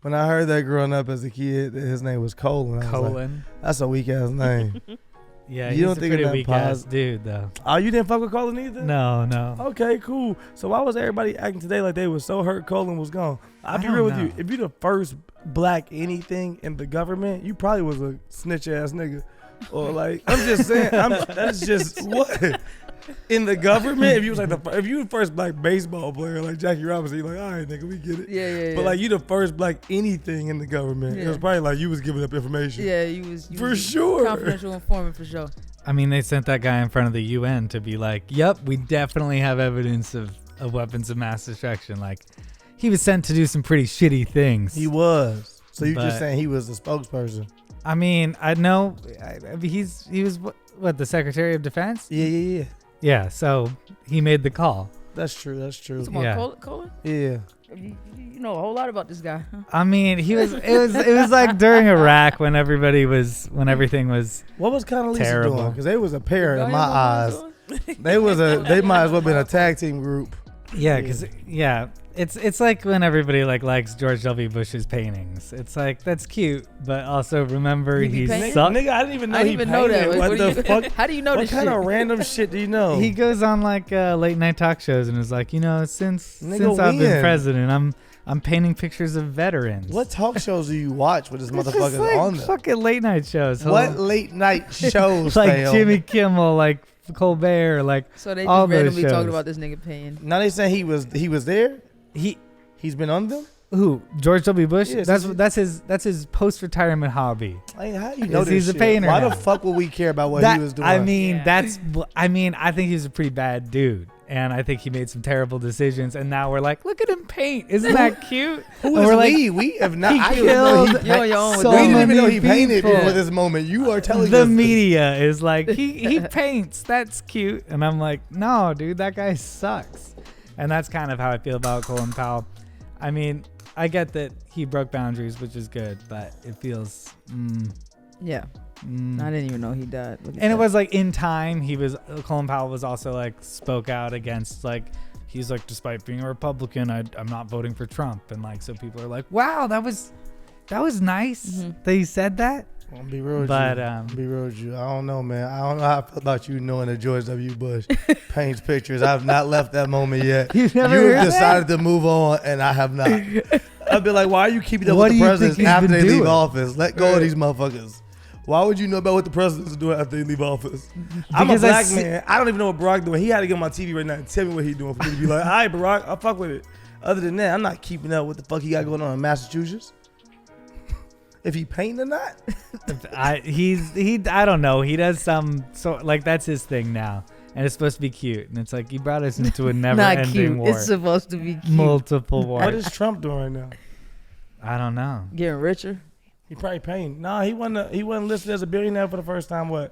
When I heard that growing up as a kid, that his name was Colin. Colin. Like, that's a weak ass name. Yeah, he's a pretty weak ass dude, though. Oh, you didn't fuck with Colin either? No. Okay, cool. So why was everybody acting today like they was so hurt Colin was gone? I'll be real with you. If you the first black anything in the government, you probably was a snitch ass nigga. Or like, I'm just saying, that's just what? In the government, if you was like if you the first black baseball player like Jackie Robinson, you're like, all right, nigga, we get it. Yeah. But like you the first black anything in the government, it was probably like you was giving up information. Yeah, you was for sure. Confidential informant for sure. I mean, they sent that guy in front of the UN to be like, yep, we definitely have evidence of weapons of mass destruction. Like, he was sent to do some pretty shitty things. He was. So you just saying he was the spokesperson? I mean, I know he was what, the Secretary of Defense? Yeah. Yeah, so he made the call. That's true. Yeah. Colin? Yeah. You know a whole lot about this guy. Huh? I mean, it was like during Iraq when everything was What was Condoleezza terrible doing? Because they was a pair in my eyes. They might as well been a tag team group. Yeah, because it's like when everybody likes George W. Bush's paintings. It's like, that's cute, but also remember he sucked. Nigga, I didn't even know he painted. That. What the fuck? How do you know this shit? What kind of random shit do you know? He goes on like late night talk shows and is like, since I've been president, I'm painting pictures of veterans. What talk shows do you watch with this motherfucker like on there? Fucking late night shows. What late night shows? Like Jimmy Kimmel, like Colbert, like so they all just randomly those shows. talking about this nigga painting. Now they saying he was there. He's been on them. Who? George W. Bush? Yeah, that's his post-retirement hobby. Hey, how do you know this he's shit? A painter. Why now. the fuck would we care about what he was doing? I mean, I think he's a pretty bad dude, and I think he made some terrible decisions. And now we're like, look at him paint. Isn't that cute? Who is we? We have not. He killed. We didn't even know he painted before this moment. You are telling us. The media is like, he paints. That's cute. And I'm like, no, dude, that guy sucks. And that's kind of how I feel about Collin Powell. I mean, I get that he broke boundaries, which is good, but it feels. Yeah. I didn't even know he died. And it was like in time, Collin Powell was also like spoke out against he's like, despite being a Republican, I'm not voting for Trump. And like, so people are like, wow, that was nice that he said that. I'll be real with you. Be real with you. I don't know, man. I don't know how I feel about you knowing that George W. Bush paints pictures. I've not left that moment yet. You've decided to move on, and I have not. I'd be like, why are you keeping up with the presidents after they leave office? Let go of these motherfuckers. Why would you know about what the presidents are doing after they leave office? I'm a black man. I don't even know what Barack doing. He had to get on my TV right now and tell me what he's doing for me to be like, all right, Barack, I'll fuck with it. Other than that, I'm not keeping up with the fuck he got going on in Massachusetts. If he painting or not. I don't know. He does that's his thing now. And it's supposed to be cute. And it's like, he brought us into a never-ending war. It's supposed to be cute. Multiple wars. What is Trump doing right now? I don't know. Getting richer? He probably painting. No, he wasn't listed as a billionaire for the first time, in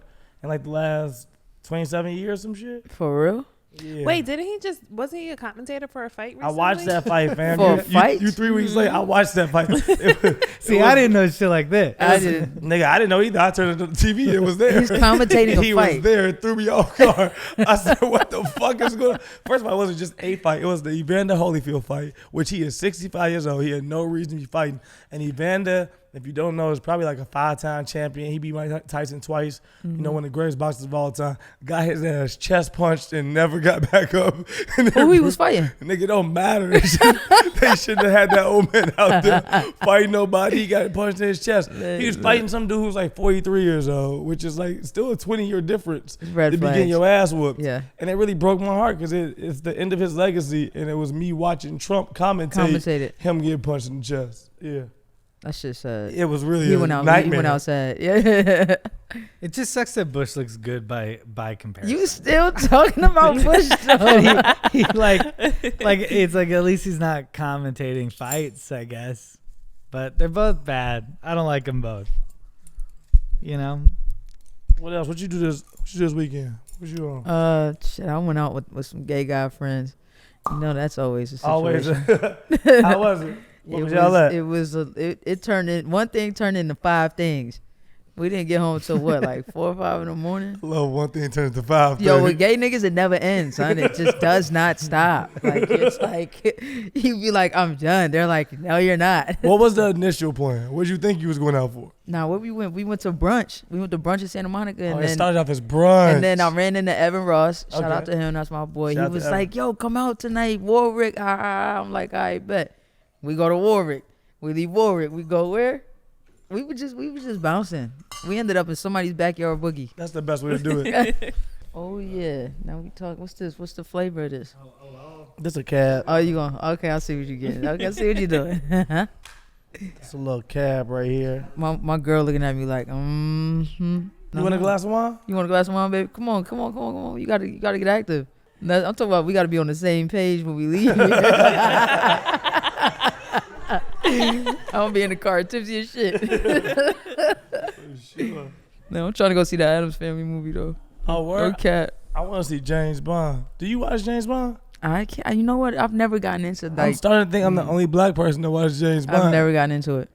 like the last 27 years, some shit? For real? Yeah. Wait, wasn't he a commentator for a fight recently? I watched that fight, fam. For a fight? You 3 weeks late, I watched that fight. I didn't know shit like that. I didn't know either. I turned on the TV, it was there. He's commentating a fight. He was there, it threw me off guard. I said, what the fuck is going on? First of all, it wasn't just a fight. It was the Evander Holyfield fight, which he is 65 years old. He had no reason to be fighting. And Evander, if you don't know, is probably like a 5-time champion. He beat Mike Tyson twice. Mm-hmm. One of the greatest boxers of all time. Got his ass chest punched and never got back up. Who he was fighting? Nigga, don't matter. They shouldn't have had that old man out there fighting nobody. He got punched in his chest. He was fighting some dude who's like 43 years old, which is like still a 20-year difference. Red to be getting your ass whooped. Yeah. And it really broke my heart because it's the end of his legacy, and it was me watching Trump commentate him getting punched in the chest. Yeah. That shit sad. It was really he went outside. Yeah. It just sucks that Bush looks good by comparison. You still talking about Bush though? he it's like at least he's not commentating fights, I guess. But they're both bad. I don't like them both. What else? What you do this weekend? What you on? Shit. I went out with some gay guy friends. That's always a situation. Always. How was it? What was y'all at? It turned in one thing turned into 5 things. We didn't get home till what, like 4 or 5 in the morning? I love one thing turns to 5. Yo, with gay niggas, it never ends, son. It just does not stop. Like, it's like, you be like, I'm done. They're like, no, you're not. What was the initial plan? What did you think you was going out for? Nah, where we went? We went to brunch. We went to brunch in Santa Monica. And it started off as brunch. And then I ran into Evan Ross. Shout out to him. That's my boy. He was like, yo, come out tonight, Warwick. I'm like, all right, bet. We go to Warwick. We leave Warwick. We go where? We were just bouncing. We ended up in somebody's backyard boogie. That's the best way to do it. Oh yeah. Now we talk. What's this? What's the flavor of this? This a cab. Oh, you going? Okay, I see what you getting. Okay, I see what you doing. It's a little cab right here. My girl looking at me like, You want a glass of wine? You want a glass of wine, baby? Come on. You gotta get active. I'm talking about we gotta be on the same page when we leave. I'm gonna be in the car tipsy as shit. Sure. No, I'm trying to go see the Addams Family movie though. Oh, word? Okay. I want to see James Bond. Do you watch James Bond? I can't. You know what? I've never gotten into that. I'm starting to think I'm the only black person to watch James Bond. I've never gotten into it.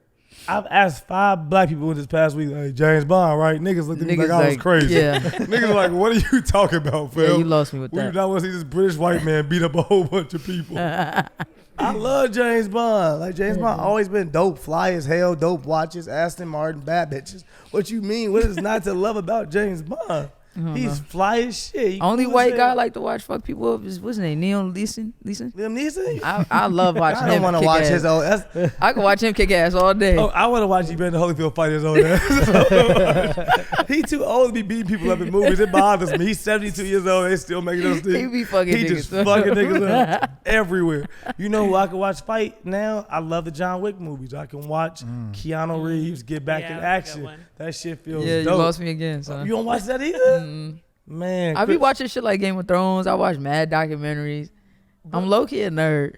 I've asked 5 black people this past week, like, James Bond, right? Niggas looked at me like I was crazy. Yeah. Niggas like, what are you talking about, Phil? Yeah, you lost me with that. We do not want to see this British white man beat up a whole bunch of people. I love James Bond. Like, James Bond always been dope, fly as hell, dope watches, Aston Martin, bad bitches. What you mean? What is not to love about James Bond? He's fly as shit. Only white guy I like to watch fuck people up is, what's his name, Liam Neeson? Liam Neeson? I love watching him. I don't want to watch his old ass. I can watch him kick ass all day. Oh, I want to watch Evander Holyfield fight his own ass. He too old to be beating people up in movies. It bothers me. He's 72 years old. They still making those things. He be fucking He niggas. just fucking niggas up everywhere. You know who I can watch fight now? I love the John Wick movies. I can watch Keanu Reeves get back in action. That shit feels dope. You lost me again, son. You don't watch that either? Man, I be watching shit like Game of Thrones. I watch mad documentaries. I'm low key a nerd.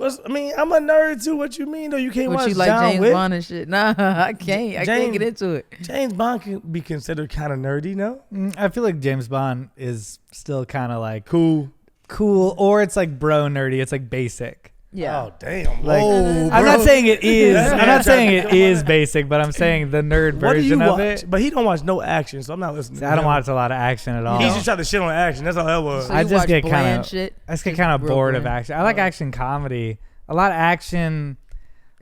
I mean, I'm a nerd too. What you mean though? You can't watch you like John James Wick? Bond and shit? Nah, I can't. I can't get into it. James Bond can be considered kind of nerdy, no? I feel like James Bond is still kind of like cool, or it's like bro nerdy. It's like basic. Yeah. Oh damn. Like, I'm not saying it is. I'm not saying it is basic, but I'm saying the nerd version of it. But he don't watch no action, so I'm not listening. I don't watch a lot of action at all. He's just trying to shit on action. That's all that was. So I just get kind of bored bland. of action. I like action comedy. A lot of action,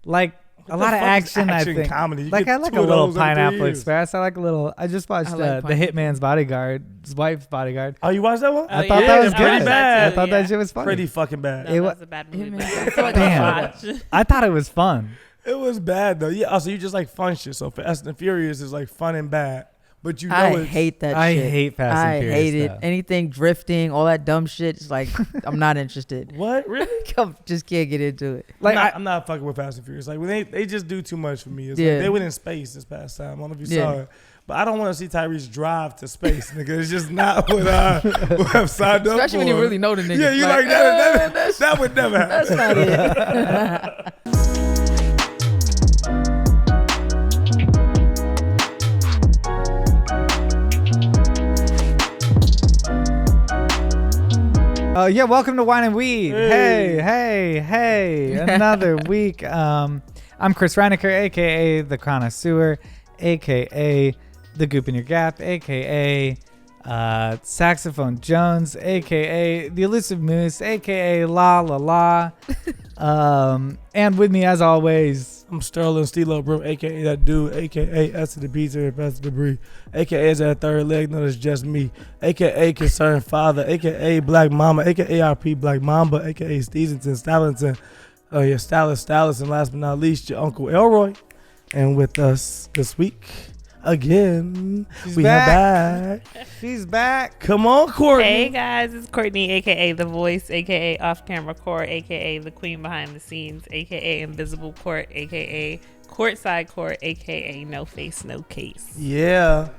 like a lot of action. I think comedy. Like I like a little Pineapple Express. I like a little. I just watched the Hitman's Bodyguard, his wife's Bodyguard. Oh, you watched that one? I thought that was pretty bad. I thought that shit was funny. Pretty fucking bad. That was a bad movie. Damn. I thought it was fun. It was bad though. Yeah. Also, you just like fun shit. So Fast and Furious is like fun and bad. But you know I hate that shit. I hate Fast and Furious. I hate it. Stuff. Anything drifting, all that dumb shit. It's like, I'm not interested. What? Really? Just can't get into it. Like I'm not fucking with Fast and Furious. Like when they just do too much for me. It's like they went in space this past time. I don't know if you saw it. But I don't want to see Tyrese drive to space, nigga. It's just not what I've signed up for. Especially when you really know the nigga. Yeah, you like that? That would never happen. That's not it. Yeah, welcome to Wine and Weed. Hey, another week. I'm Chris Reinacher, a.k.a. The Connoisseur, a.k.a. The Goop in Your Gap, a.k.a. Saxophone Jones, a.k.a. The Elusive Moose, a.k.a. La La La. And with me, as always, I'm Sterling Steelo Brim, a.k.a. that dude, a.k.a. S to the B to the rest of the debris, a.k.a. is that third leg, no, it's just me, a.k.a. Concerned Father, a.k.a. Black Mama, a.k.a. RP Black Mamba, a.k.a. Stallington, your stylist, and last but not least, your Uncle Elroy. And with us this week, again, She's are back. She's back. Come on, Courtney. Hey guys, it's Courtney, aka The Voice, aka Off Camera Court, aka The Queen Behind the Scenes, aka Invisible Court, aka Courtside Court, aka No Face, No Case. Yeah.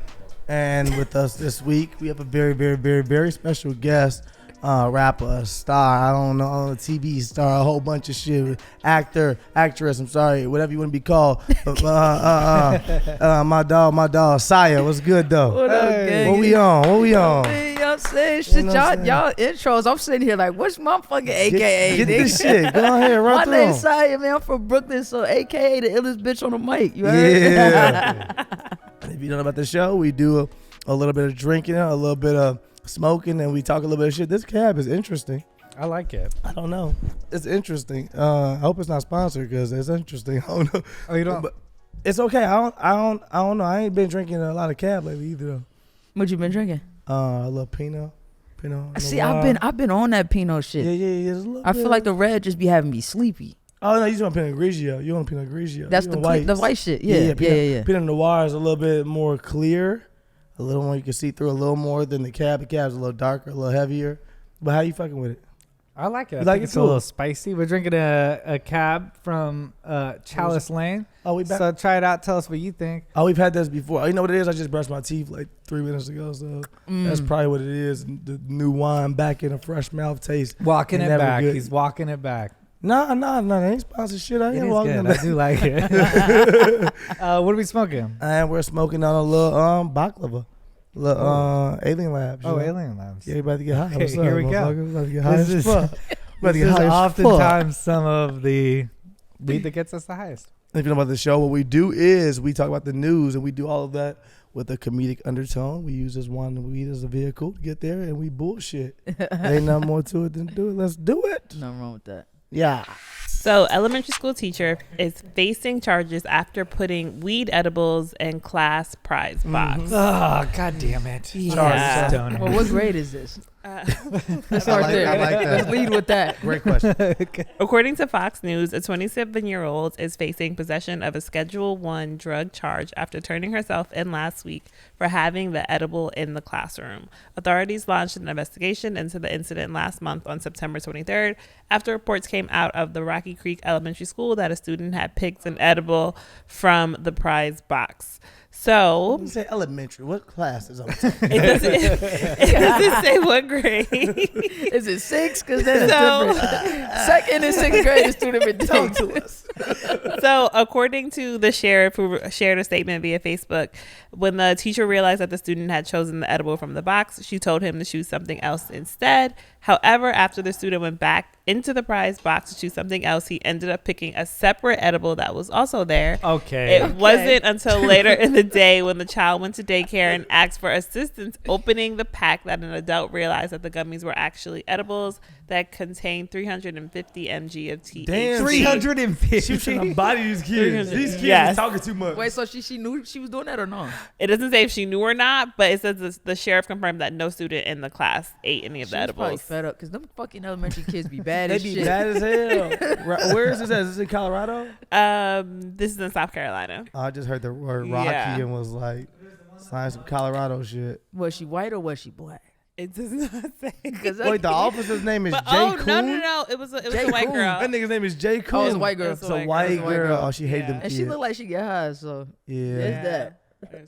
And with us this week, we have a very, very, very, very special guest. Rapper, star, I don't know, TV star, a whole bunch of shit, actor, actress, I'm sorry, whatever you want to be called. But, my dog, Saya, what's good though? What up, gang? What we on? Y'all saying shit, You know what I'm y'all intros. I'm sitting here like, what's my fucking AKA? Get this shit. Go ahead, run My through name's 'em. Saya, man. I'm from Brooklyn, so AKA the illest bitch on the mic. You heard? Yeah. If you don't know about the show, we do a little bit of drinking, a little bit of smoking, and we talk a little bit of shit. This cab is interesting. I like it. I don't know. It's interesting. I hope it's not sponsored because it's interesting. I don't know. Oh, you don't? But it's okay. I don't know. I ain't been drinking a lot of cab lately either. Though. What you been drinking? A little Pinot. See, I've been on that Pinot shit. Yeah. I feel like the red just be having me sleepy. Oh no, you want Pinot Grigio. You want Pinot Grigio. That's the white shit. Yeah. Pinot Noir is a little bit more clear, a little more you can see through a little more than the cab. The cab's a little darker, a little heavier. But how you fucking with it? I like it. I like think it it's too. a little spicy. We're drinking a cab from Chalice Lane. Oh, we back. So try it out. Tell us what you think. Oh, we've had this before. Oh, you know what it is? I just brushed my teeth like 3 minutes ago, so that's probably what it is. The new wine back in a fresh mouth taste. Walking it back. Good. He's walking it back. No, they ain't sponsored shit. I ain't walking it good. back. I do like it. What are we smoking? And we're smoking on a little baklava. Little Alien Labs. Oh, you know? Alien Labs. Yeah, you about to get high. Okay, What's up, here we go. motherfucker? About to get high This as is- fuck. About to This get is high as fuck. oftentimes some of the weed that gets us the highest. If you know about the show, what we do is we talk about the news, and we do all of that with a comedic undertone. We use this one weed as a vehicle to get there, and we bullshit. Ain't nothing more to it than do it. Let's do it. Nothing wrong with that. Yeah. So, elementary school teacher is facing charges after putting weed edibles in class prize box. Oh, God damn it. Yeah. Stoner. Well, what grade is this? Let's I start like there. that. Let's lead with that. Great question. According to Fox News, a 27-year-old is facing possession of a Schedule I drug charge after turning herself in last week for having the edible in the classroom. Authorities launched an investigation into the incident last month on September 23rd after reports came out of the Rocky Creek Elementary School that a student had picked an edible from the prize box. So, You say elementary. What class is on? it doesn't say what grade. Is it 6? Because that's different. Second and 6th grade is 2 different things. to us. So, according to the sheriff who shared a statement via Facebook, when the teacher realized that the student had chosen the edible from the box, she told him to choose something else instead. However, after the student went back into the prize box to choose something else, he ended up picking a separate edible that was also there. Okay. It wasn't until later in the day when the child went to daycare and asked for assistance opening the pack that an adult realized that the gummies were actually edibles that contained 350 mg of THC. Damn. 350. She was trying to body these kids. These kids Yes. is talking too much. Wait, so she knew she was doing that or no? It doesn't say if she knew or not, but it says the sheriff confirmed that no student in the class ate any of the She was probably edibles. fed up because them fucking elementary kids be bad They as be shit. bad as hell. Where is this at? Is this in Colorado? This is in South Carolina. I just heard the word Rocky Yeah. and was like, sign some Colorado shit. Was she white or was she black? It does not say. Wait, the officer's name is But, Jay oh, Coon? no. It was a Jay white Coon. girl. That nigga's name is Jay Coon. Oh, it's a white girl. It's It's a white girl. Oh, she hated them Yeah. kids. And she look like she get high, so yeah. there's that.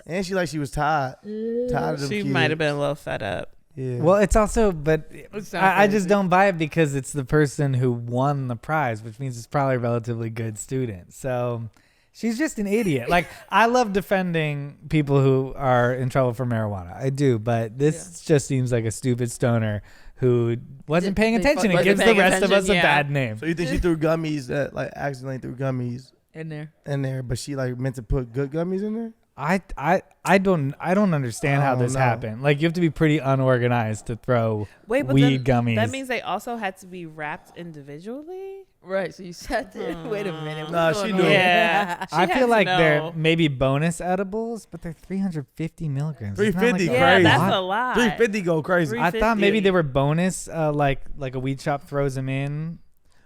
And she like she was tired. Tired of them She kids. might have been a little fed up. Yeah. Well, it's also, but sounds I just fancy. don't buy it because it's the person who won the prize, which means it's probably a relatively good student. So she's just an idiot. Like, I love defending people who are in trouble for marijuana. I do, but this just seems like a stupid stoner who wasn't paying They attention. It wasn't gives the paying rest of us attention, a yeah. bad name. So you think she threw gummies that like accidentally threw gummies In there. in there, but she like meant to put good gummies in there? I don't understand how I this don't know. happened. Like, you have to be pretty unorganized to throw Wait, but weed then gummies. that means they also had to be wrapped individually? Right, so you sat there. Wait a minute. Nah, what's she going knew. on? Yeah. I She feel has like no- they're maybe bonus edibles, but they're 350 milligrams. It's not 350 like Yeah, crazy. that's lot. a lot. 350 go crazy. I thought 350. maybe they were bonus, like a weed shop throws them in,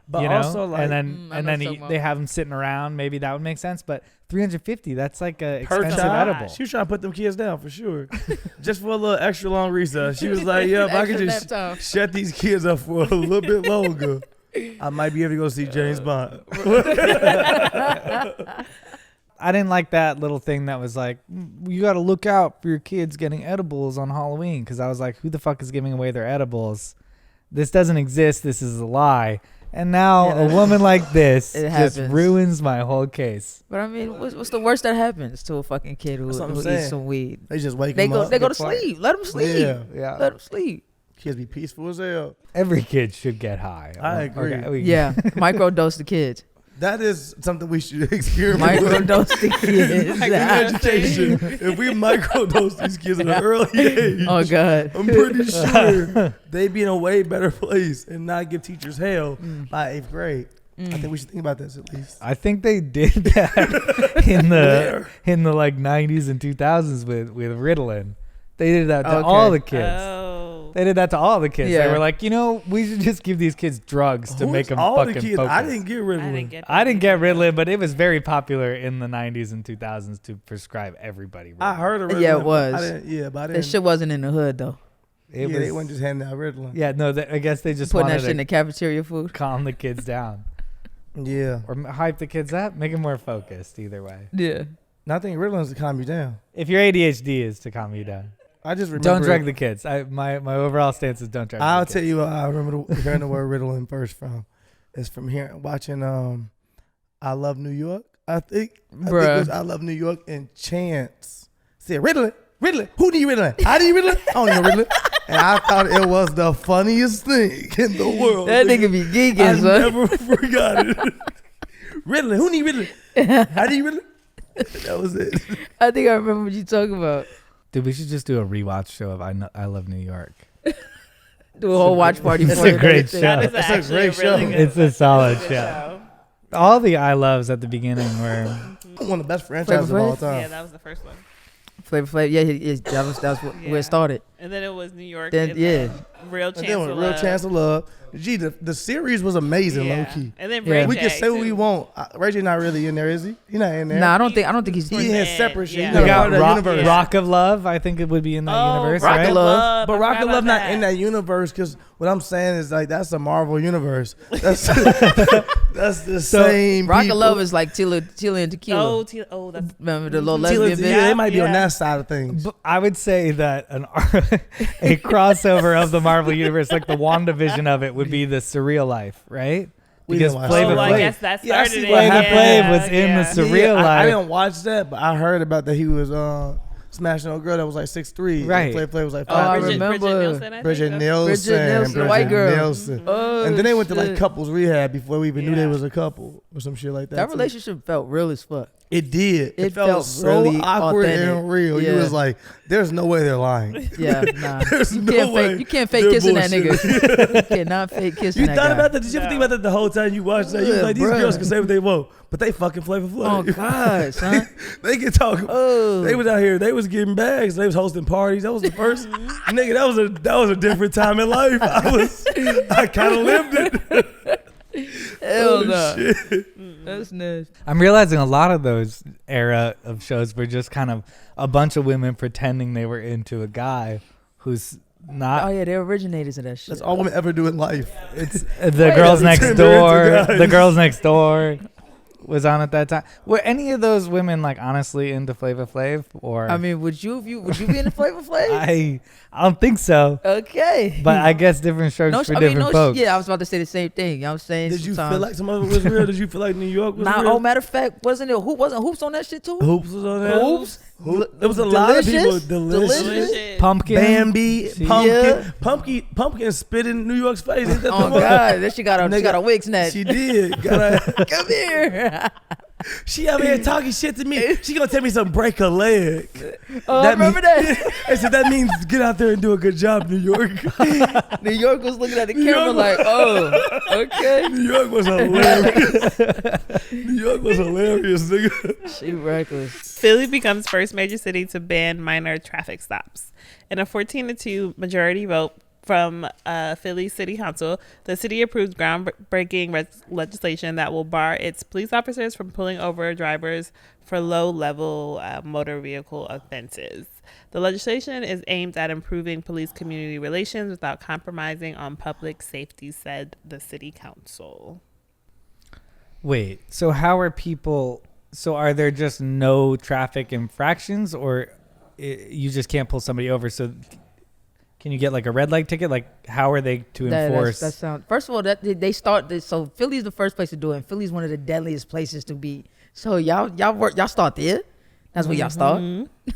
But you know, also like and I then know what you're talking they about. have them sitting around. Maybe that would make sense. But 350, that's like a per expensive child, edible. she was trying to put them kids down for sure. Just for a little extra long recess. She was like, yeah, if I could Extra just nap time. shut these kids up for a little bit longer, I might be able to go see James Bond. I didn't like that little thing that was like, you got to look out for your kids getting edibles on Halloween. Because I was like, who the fuck is giving away their edibles? This doesn't exist. This is a lie. And now a woman like this It just happens. ruins my whole case. But I mean, what's the worst that happens to a fucking kid who That's what I'm eats saying. some weed? They just wake They them go up. they go to get quiet. sleep. Let them sleep. Yeah. Let them sleep. Kids be peaceful as hell. Every kid should get high. I agree. Okay, Yeah, microdose the kids. That is something we should experiment with. Microdose the kids. Education. If we microdose these kids at an early age, Oh God. I'm pretty sure they'd be in a way better place and not give teachers hell by 8th grade. I think we should think about this at least. I think they did that in the like 90s and 2000s with Ritalin. They did that to all the kids. Oh. They did that to all the kids. Yeah. They were like, we should just give these kids drugs to make them fucking focus. I didn't get Ritalin. I didn't get Ritalin, but it was very popular in the 90s and 2000s to prescribe everybody Ritalin. I heard of Ritalin. Yeah, it was. But I didn't. That shit wasn't in the hood though. They weren't just handing out Ritalin. Yeah, no, I guess they just Putting wanted that shit in the cafeteria food. calm the kids down. Yeah. Or hype the kids up, make them more focused either way. Yeah. Nothing Ritalin is to calm you down. If your ADHD is to calm you down. I just remember. Don't drug the kids. My overall stance is don't drug I'll the kids. tell you what I remember hearing the word Ritalin first from. It's from watching I Love New York, I think. I think it was I Love New York, and Chance said, Ritalin, who need Ritalin? I need Ritalin? I don't need no Ritalin. And I thought it was the funniest thing in the world. That nigga be geeking, I son. never forgot it. Ritalin, who need Ritalin? I need Ritalin. That was it. I think I remember what you talking about. Dude, we should just do a rewatch show of I Love New York. Do a whole watch party. It's for a it. great show. That is It's a actually great really show. good- It's a solid good show. All the I Loves at the beginning were... One of the best franchises of all time. Yeah, that was the first one. Flavor Flav. Yeah, that was where it started. And then it was New York. Then, and yeah. then Real And Chance then of with Real Love. Chance of Love. Gee, the series was amazing, low key. And then Yeah. Ray We J, can say what too. we want. Ray J not really in there, is he? He not in there. Nah, I don't think he's. He has separate shit. Yeah. He's We not got part of that universe. Rock of Love. I think it would be in that universe, Rock of right? Love. But I Rock forgot of Love about not in that universe, because what I'm saying is like that's a Marvel universe. That's the same. Rock of people. Love is like Tila and Tequila. That's Remember the little Tila- lesbian bitch? yeah, they might be on Yeah. that side of things. But I would say that a crossover of the Marvel universe, like the WandaVision of it, would be the Surreal Life, right? We Because didn't watch Flavor that. I Flav, guess that Yeah, I started see it. what Flavor happened. Flav was in the Surreal I Life. didn't watch that, but I heard about that he was smashing a girl that was like 6'3". Right. Flavor was like Oh, I 5'3". remember. Bridget Nielsen, I think. Bridget Nielsen, the white girl. Nielsen. Oh, And then they went to like shit. couples rehab before we even knew they Yeah. was a couple or some shit like that. That too. relationship felt real as fuck. It did. It felt felt so really awkward authentic. and real. You Yeah. was like, there's no way they're lying. Yeah, nah. There's You no can't way fake. You can't fake they're kissing that bullshitting. nigga. You cannot fake kissing You that thought guy. about that? Did you ever think about that the whole time you watched that? You was Yeah, like, these bruh. girls can say what they want, but they fucking Flavor Oh Flav. God, son. They can talk. Oh. They was out here. They was getting bags. They was hosting parties. That was the first nigga. That was a different time in life. I kind of lived it. Hell no. Shit. That's nasty. I'm realizing a lot of those era of shows were just kind of a bunch of women pretending they were into a guy who's not. Oh yeah, they're originators of that shit. That's all women ever do in life. It's the girls next pretend they're door. into guys. The girls next door was on at that time. Were any of those women like honestly into Flavor Flav, or I mean, would you be in the Flavor Flav? I don't think so. Okay. But I guess different strokes for different folks. Yeah, I was about to say the same thing. You know what I'm saying? Did you Sometimes- feel like some of it was real? Did you feel like New York was Nah, real? oh, matter of fact, wasn't Hoops on that shit too? Hoops was on that. Hoops? There was a lot of people. Delicious. Delicious. Pumpkin. Bambi, See? Pumpkin spit in New York's face. Ain't that Oh the one? God, that she got a Nigga, wig snatch. She did. Come here. She out here talking shit to me. She gonna tell me something, break a leg. Oh, I remember that. I said that means get out there and do a good job, New York. New York was looking at the New camera York like, oh, okay. New York was hilarious. New York was hilarious, nigga. She reckless. Philly becomes first major city to ban minor traffic stops. In a 14-2 majority vote from Philly City Council, the city approved groundbreaking legislation that will bar its police officers from pulling over drivers for low-level motor vehicle offenses. The legislation is aimed at improving police-community relations without compromising on public safety, said the city council. Wait, so how are people? So are there just no traffic infractions, or you just can't pull somebody over? So can you get like a red light ticket? Like how are they to enforce? That sounds. First of all, that they start this. So Philly's the first place to do it. And Philly's one of the deadliest places to be. So y'all start there. That's what y'all start.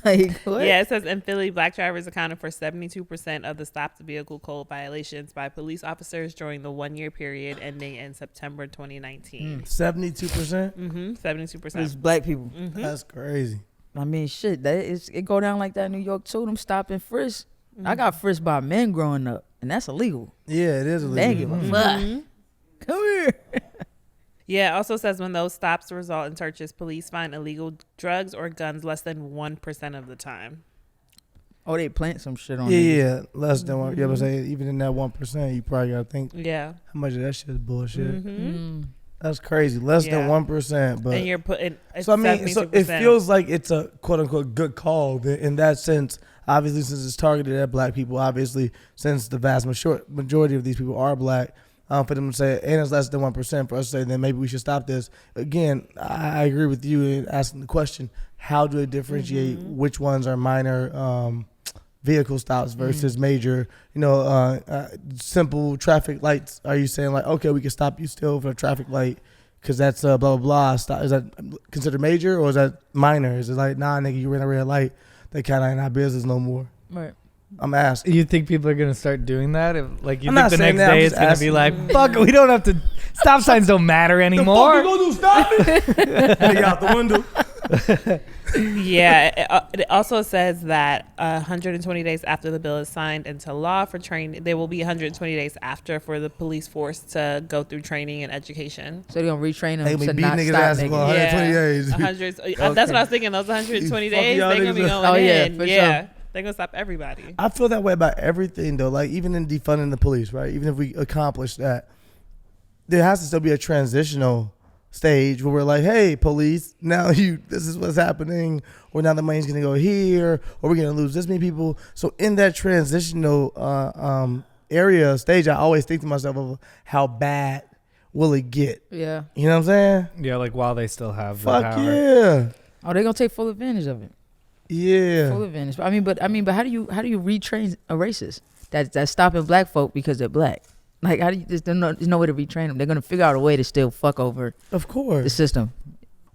Like, what? Yeah, it says in Philly, black drivers accounted for 72% of the stopped vehicle code violations by police officers during the 1-year period ending in September 2019. 72%. 72%. It's black people. That's crazy. I mean, shit. It go down like that in New York too. Them stopping frisk. I got frisked by men growing up, and that's illegal. Yeah, it is illegal. They give a fuck. Come here. Yeah, it also says when those stops result in searches, police find illegal drugs or guns less than 1% of the time. Oh, they plant some shit on. Yeah, less than one. You ever say even in that 1%, you probably gotta think. Yeah. How much of that shit is bullshit? That's crazy. Less than 1%, but and you're putting. So I mean, so it feels like it's a quote unquote good call in that sense. Obviously, since it's targeted at black people, obviously, since the vast majority of these people are black, for them to say, and it's less than 1%, for us to say, then maybe we should stop this. Again, I agree with you in asking the question, how do they differentiate which ones are minor vehicle stops versus major, simple traffic lights? Are you saying like, okay, we can stop you still for a traffic light because that's blah, blah, blah. Stop. Is that considered major or is that minor? Is it like, nah, nigga, you ran a red light. They kind of ain't our business no more. Right. I'm asking. You think people are going to start doing that? You think the next that, day it's going to be like, fuck, we don't have to, stop signs don't matter anymore. The fuck you gonna do, stop it? Nigga out the window. Yeah, it also says that 120 days after the bill is signed into law for training, there will be 120 days after for the police force to go through training and education. So they're going to retrain them to not stop ass for 120 days. 100. That's what I was thinking. Those 120 days, they're going to be going in. For yeah. Sure. They're going to stop everybody. I feel that way about everything, though. Like, even in defunding the police, right? Even if we accomplish that, there has to still be a transitional stage where we're like, hey, police, now this is what's happening, or now the money's going to go here, or we're going to lose this many people. So in that transitional stage, I always think to myself of how bad will it get? Yeah. You know what I'm saying? Yeah, like while they still have the Fuck power. Yeah. Oh, they're going to take full advantage of it. Yeah. Full advantage. But how do you retrain a racist that's stopping black folk because they're black? Like, how do you? There's no way to retrain them. They're gonna figure out a way to still fuck over. Of course. The system.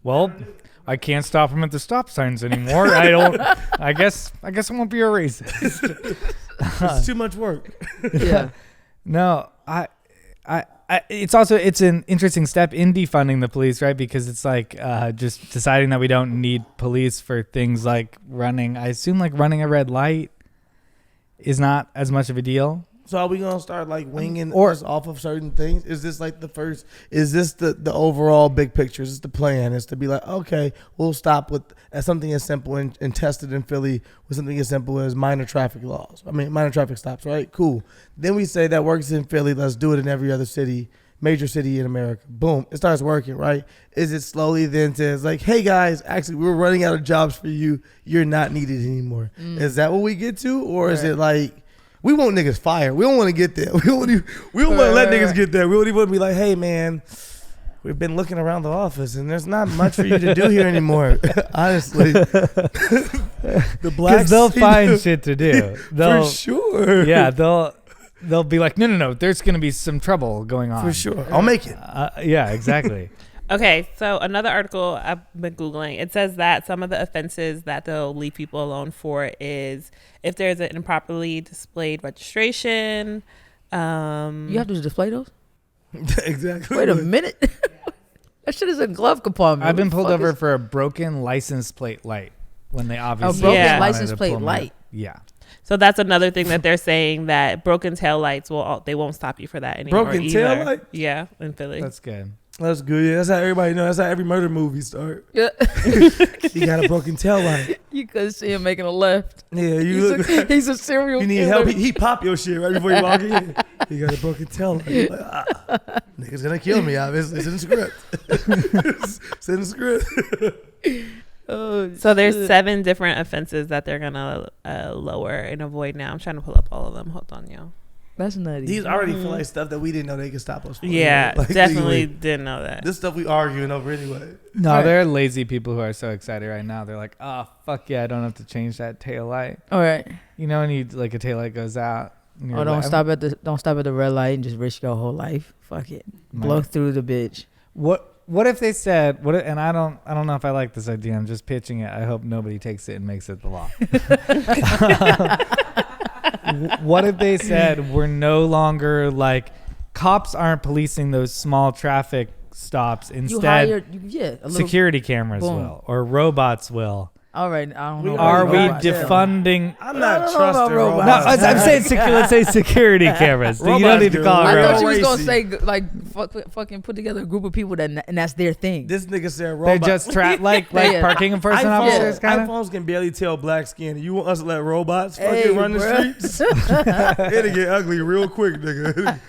Well, I can't stop them at the stop signs anymore. I guess I won't be a racist. It's too much work. Yeah. No, it's an interesting step in defunding the police, right? Because it's like just deciding that we don't need police for things like running. I assume like running a red light is not as much of a deal. So are we gonna start like winging us off of certain things? Is this like the first? Is this the overall big picture? Is this the plan? Is to be like, okay, we'll stop with something as simple and tested in Philly with something as simple as minor traffic stops, right? Cool. Then we say that works in Philly. Let's do it in every other city, major city in America. Boom, it starts working, right? Is it slowly then says like, hey guys, actually we're running out of jobs for you. You're not needed anymore. Is that what we get to, or is it like? We want niggas fired. We don't want to get there. We don't want to let niggas get there. We don't even want to be like, hey, man, we've been looking around the office, and there's not much for you to do here anymore. Honestly. The blacks. They'll find shit to do. For sure. Yeah, they'll be like, no, there's going to be some trouble going on. For sure. I'll make it. Yeah, exactly. Okay, so another article I've been Googling, it says that some of the offenses that they'll leave people alone for is if there's an improperly displayed registration. You have to display those? Exactly. Wait a minute. That shit is a glove compartment. I've been pulled over for a broken license plate light when they obviously broken license plate light. Yeah. So that's another thing that they're saying, that broken tail lights they won't stop you for that anymore. Broken tail light? Yeah, in Philly. That's good. That's good. Yeah, that's how everybody knows. That's how every murder movie starts. Yeah. He got a broken tail light. You could see him making a left. Yeah, he's a serial killer. You need help. He pop your shit right before you walk in. He got a broken tail light. Like, nigga's gonna kill me. Obviously, it's in the script. It's in the script. So there's 7 different offenses that they're gonna lower and avoid now. I'm trying to pull up all of them. Hold on, y'all. That's nutty. These already feel like stuff that we didn't know they could stop us from. Yeah, like, definitely didn't know that. This stuff we arguing over anyway. No, there are lazy people who are so excited right now. They're like, oh, fuck yeah, I don't have to change that tail light. All right. You know, when a tail light goes out. Oh, don't stop at the red light and just risk your whole life. Fuck it. Blow through the bitch. What What if they said, and I don't know if I like this idea. I'm just pitching it. I hope nobody takes it and makes it the law. What if they said we're no longer like cops aren't policing those small traffic stops, instead security cameras will, or robots will. All right, I don't know. Are we defunding? I'm not trusting robots. No, I'm saying let's say security cameras. You don't need to call it. I thought you was gonna say like fucking put together a group of people and that's their thing. This nigga said robots. They're just like parking enforcement officers. iPhones can barely tell black skin. You want us to let robots fucking run the streets? It'll get ugly real quick, nigga.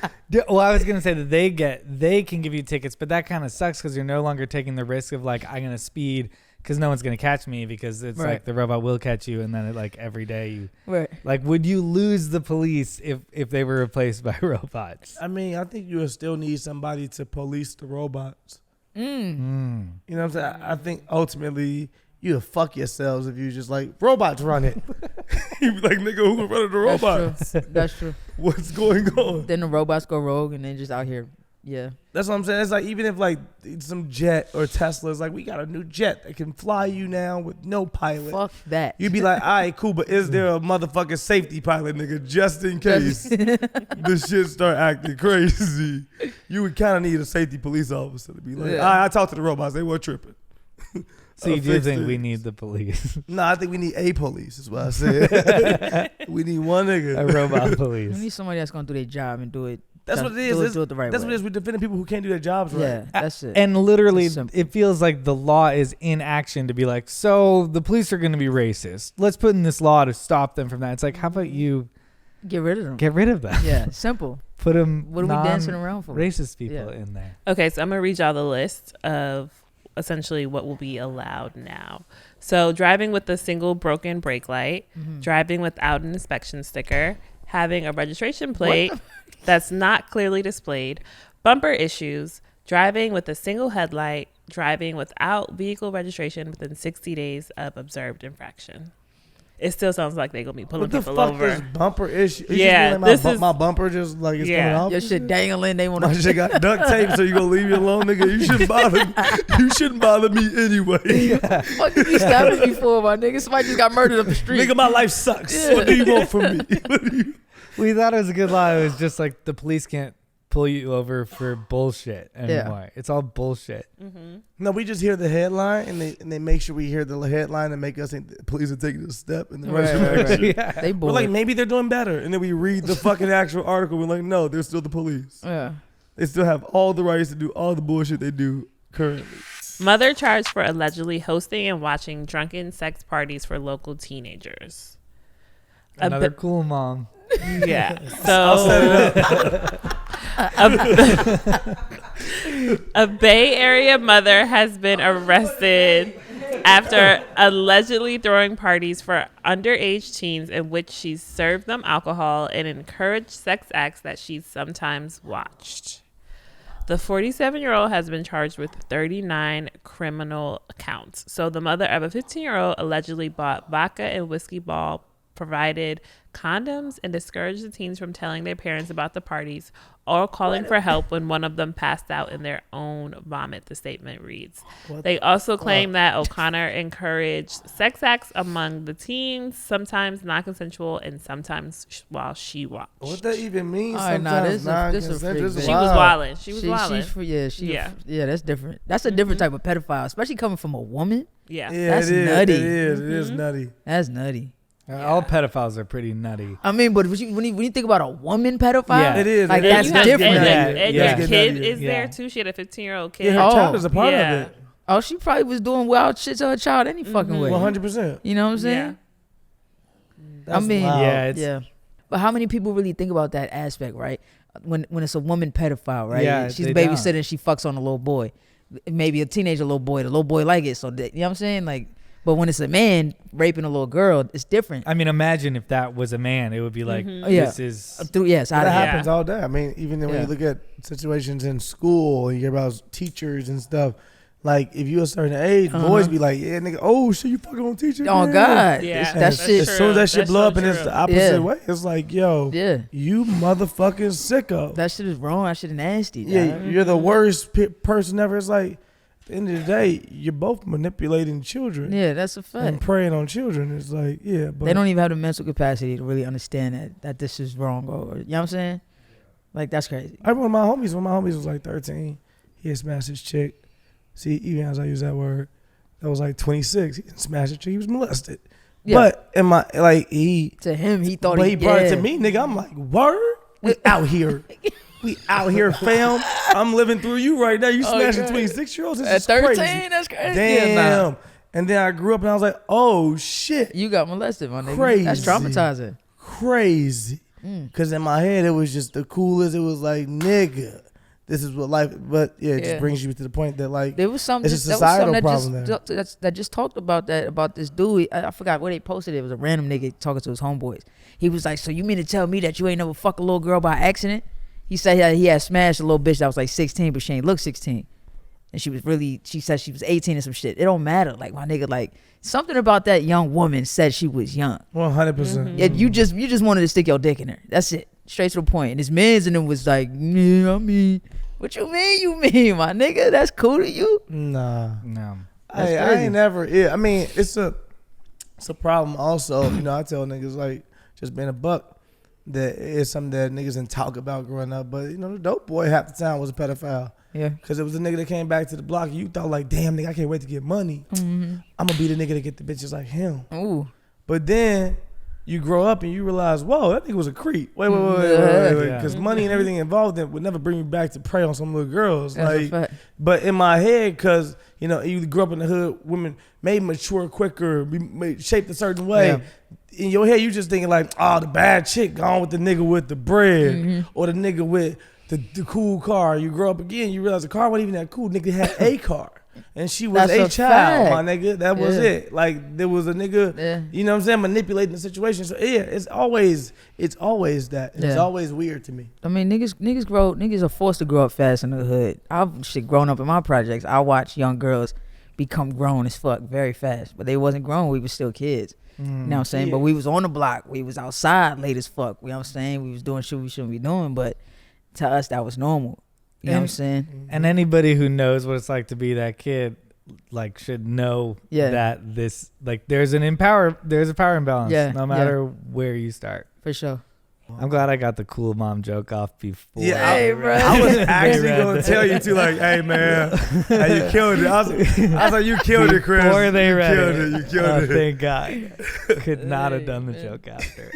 Well, I was gonna say that they can give you tickets, but that kind of sucks because you're no longer taking the risk of like I'm gonna speed. Because no one's going to catch me because it's like the robot will catch you. And then it, like every day you like, would you lose the police if they were replaced by robots? I mean, I think you would still need somebody to police the robots. You know what I'm saying? I think ultimately you would fuck yourselves if you just like, robots run it. You'd be like, nigga, who run the robots? That's true. What's going on? Then the robots go rogue and then just out here. Yeah. That's what I'm saying. It's like even if like some jet or Tesla's like we got a new jet that can fly you now with no pilot. Fuck that. You'd be like, all right, cool, but is there a motherfucking safety pilot, nigga, just in case the shit start acting crazy? You would kind of need a safety police officer to be like, all right, I talked to the robots, they weren't tripping. So you do think we need the police? No, I think we need a police is what I said. We need one nigga. A robot police. We need somebody that's going to do their job and do it. That's what it is. Do it the right that's way. what it is. We're defending people who can't do their jobs right. Yeah, that's it. And literally, it feels like the law is in action to be like, so the police are going to be racist. Let's put in this law to stop them from that. It's like, how about you get rid of them? Get rid of them. Yeah, simple. Put them. What are we dancing around for? Racist people in there. Okay, so I'm gonna read y'all the list of essentially what will be allowed now. So driving with a single broken brake light, driving without an inspection sticker, having a registration plate that's not clearly displayed, bumper issues, driving with a single headlight, driving without vehicle registration within 60 days of observed infraction. It still sounds like they're going to be pulling people over. What the fuck is bumper issue? Yeah, my bumper just like it's coming off. Your shit dangling. They want my shit got duct tape, so you going to leave me alone, nigga? You shouldn't bother me anyway. What did you stab me for, my nigga? Somebody just got murdered up the street. Nigga, my life sucks. Yeah. What do you want from me? We thought it was a good law. It was just like the police can't pull you over for bullshit anymore. It's all bullshit. No, we just hear the headline and they make sure we hear the headline and make us think the police are taking a step in the right direction. Yeah. We're like, maybe they're doing better. And then we read the fucking actual article. We're like, no, they're still the police. Yeah. They still have all the rights to do all the bullshit they do currently. Mother charged for allegedly hosting and watching drunken sex parties for local teenagers. Another cool mom. Yeah. So I'll set it up. A Bay Area mother has been arrested after allegedly throwing parties for underage teens in which she served them alcohol and encouraged sex acts that she sometimes watched. The 47-year-old has been charged with 39 criminal counts. So the mother of a 15-year-old allegedly bought vodka and whiskey ball, provided condoms, and discouraged the teens from telling their parents about the parties or calling for help when one of them passed out in their own vomit, the statement reads. They also claim that O'Connor encouraged sex acts among the teens, sometimes non-consensual and sometimes while she watched. What that even means? Sometimes non-consensual. She was wilding. She was wilding. Yeah, that's different. That's a different type of pedophile, especially coming from a woman. Yeah, that's nutty. It is nutty. That's nutty. All pedophiles are pretty nutty. I mean, but when you think about a woman pedophile, it is. Like, that's different. And your kid is there too. She had a 15-year-old kid. Yeah, her child is a part of it. Oh, she probably was doing wild shit to her child any fucking way. 100%. You know what I'm saying? Yeah. I mean, yeah. But how many people really think about that aspect, right? When it's a woman pedophile, right? Yeah, she's babysitting, she fucks on a little boy, maybe a teenager little boy. The little boy like it, so you know what I'm saying, like. But when it's a man raping a little girl, it's different. I mean, imagine if that was a man, it would be like, this is... that happens all day. I mean, even when you look at situations in school, and you hear about teachers and stuff, like, if you're a certain age, boys be like, yeah, nigga, oh, shit, you fucking on teacher? Oh, man. God. Yeah. That's shit. As soon as that shit blow up and it's the opposite way, it's like, yo, Yeah. you motherfucking sicko. That shit is wrong. That shit is nasty. Yeah, you're the worst person ever. It's like, At the end of the day, you're both manipulating children. Yeah, that's a fact. And preying on children. It's like, yeah, but they don't even have the mental capacity to really understand that this is wrong, or you know what I'm saying? Like, that's crazy. I remember when my homies was like 13, he had smashed his chick. See, even as I use that word, that was like 26. He didn't smash his chick. He was molested. Yeah. But to him, he thought he brought it to me, nigga. I'm like, word? We out here. We out here, fam. I'm living through you right now. You smashing 26-year-olds? At 13, crazy. That's crazy. Damn. Yeah, nah. And then I grew up and I was like, oh, shit. You got molested, my nigga. Crazy. That's traumatizing. Crazy. Because in my head, it was just the coolest. It was like, nigga, this is what life, but it just brings you to the point that, like, there was something, it's a societal problem that just talked about this dude. I forgot where they posted it. It was a random nigga talking to his homeboys. He was like, so you mean to tell me that you ain't never fuck a little girl by accident? He said he had smashed a little bitch that was like 16, but she ain't look 16. And she said she was 18 or some shit. It don't matter. Like, my nigga, like, something about that young woman said she was young. 100%. Yeah, you just wanted to stick your dick in her. That's it. Straight to the point. And his mans in him was like, yeah, I mean, what you mean, my nigga? That's cool to you? Nah. No. I ain't never, I mean, it's a problem also. You know, I tell niggas, like, just being a buck, that it's something that niggas didn't talk about growing up. But, you know, the dope boy half the time was a pedophile. Yeah. Because it was a nigga that came back to the block and you thought, like, damn, nigga, I can't wait to get money. I'm going to be the nigga to get the bitches like him. Ooh. But then you grow up and you realize, whoa, that nigga was a creep. Wait. Because money and everything involved in would never bring me back to prey on some little girls. But in my head, because, you know, you grew up in the hood, women may mature quicker, be shaped a certain way. Yeah. In your head, you just thinking like, oh, the bad chick gone with the nigga with the bread or the nigga with the cool car. You grow up again, you realize the car wasn't even that cool. Nigga had a car. And she was a child, my nigga. That was it. Like, there was a nigga, you know what I'm saying, manipulating the situation. So yeah, it's always that. And it's always weird to me. I mean, niggas are forced to grow up fast in the hood. I've grown up in my projects. I watch young girls become grown as fuck very fast. But they wasn't grown, we were still kids. You know what I'm saying? But we was on the block. We was outside late as fuck. You know what I'm saying? We was doing shit we shouldn't be doing, but to us that was normal. You know what I'm saying? And anybody who knows what it's like to be that kid, like, should know that this, like, there's a power imbalance no matter where you start. For sure. I'm glad I got the cool mom joke off before. Yeah, I was actually going to tell you to, like, hey, man, hey, you killed it. I was like, you killed it, Chris. Before they read it. You killed it. Thank God. Could not have done the joke after.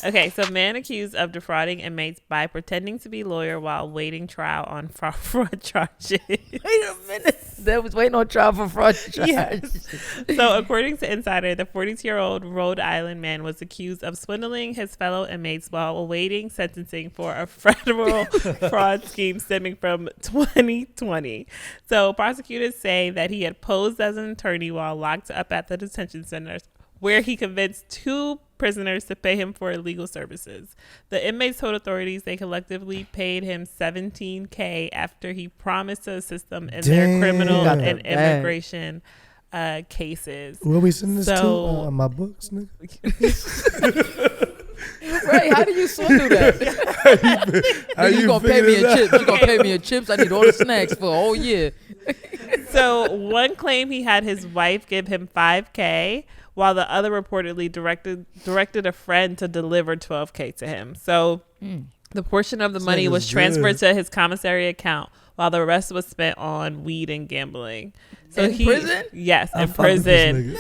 Okay, so man accused of defrauding inmates by pretending to be lawyer while waiting trial on fraud charges. Wait a minute. They was waiting on trial for fraud charges. Yes. So according to Insider, the 42-year-old Rhode Island man was accused of swindling his fellow inmates while awaiting sentencing for a federal fraud scheme stemming from 2020. So prosecutors say that he had posed as an attorney while locked up at the detention centers, where he convinced 2 prisoners to pay him for legal services. The inmates told authorities they collectively paid him $17,000 after he promised to assist them in their criminal and immigration cases. Where we sending this to? My books, nigga. Right, how do you swindle that? You gonna pay me in chips? You gonna pay me in chips? I need all the snacks for a whole year. So one claimed he had his wife give him $5,000, while the other reportedly directed a friend to deliver $12,000 to him. So the portion of the money was transferred to his commissary account, while the rest was spent on weed and gambling. So in prison? Yes, in prison.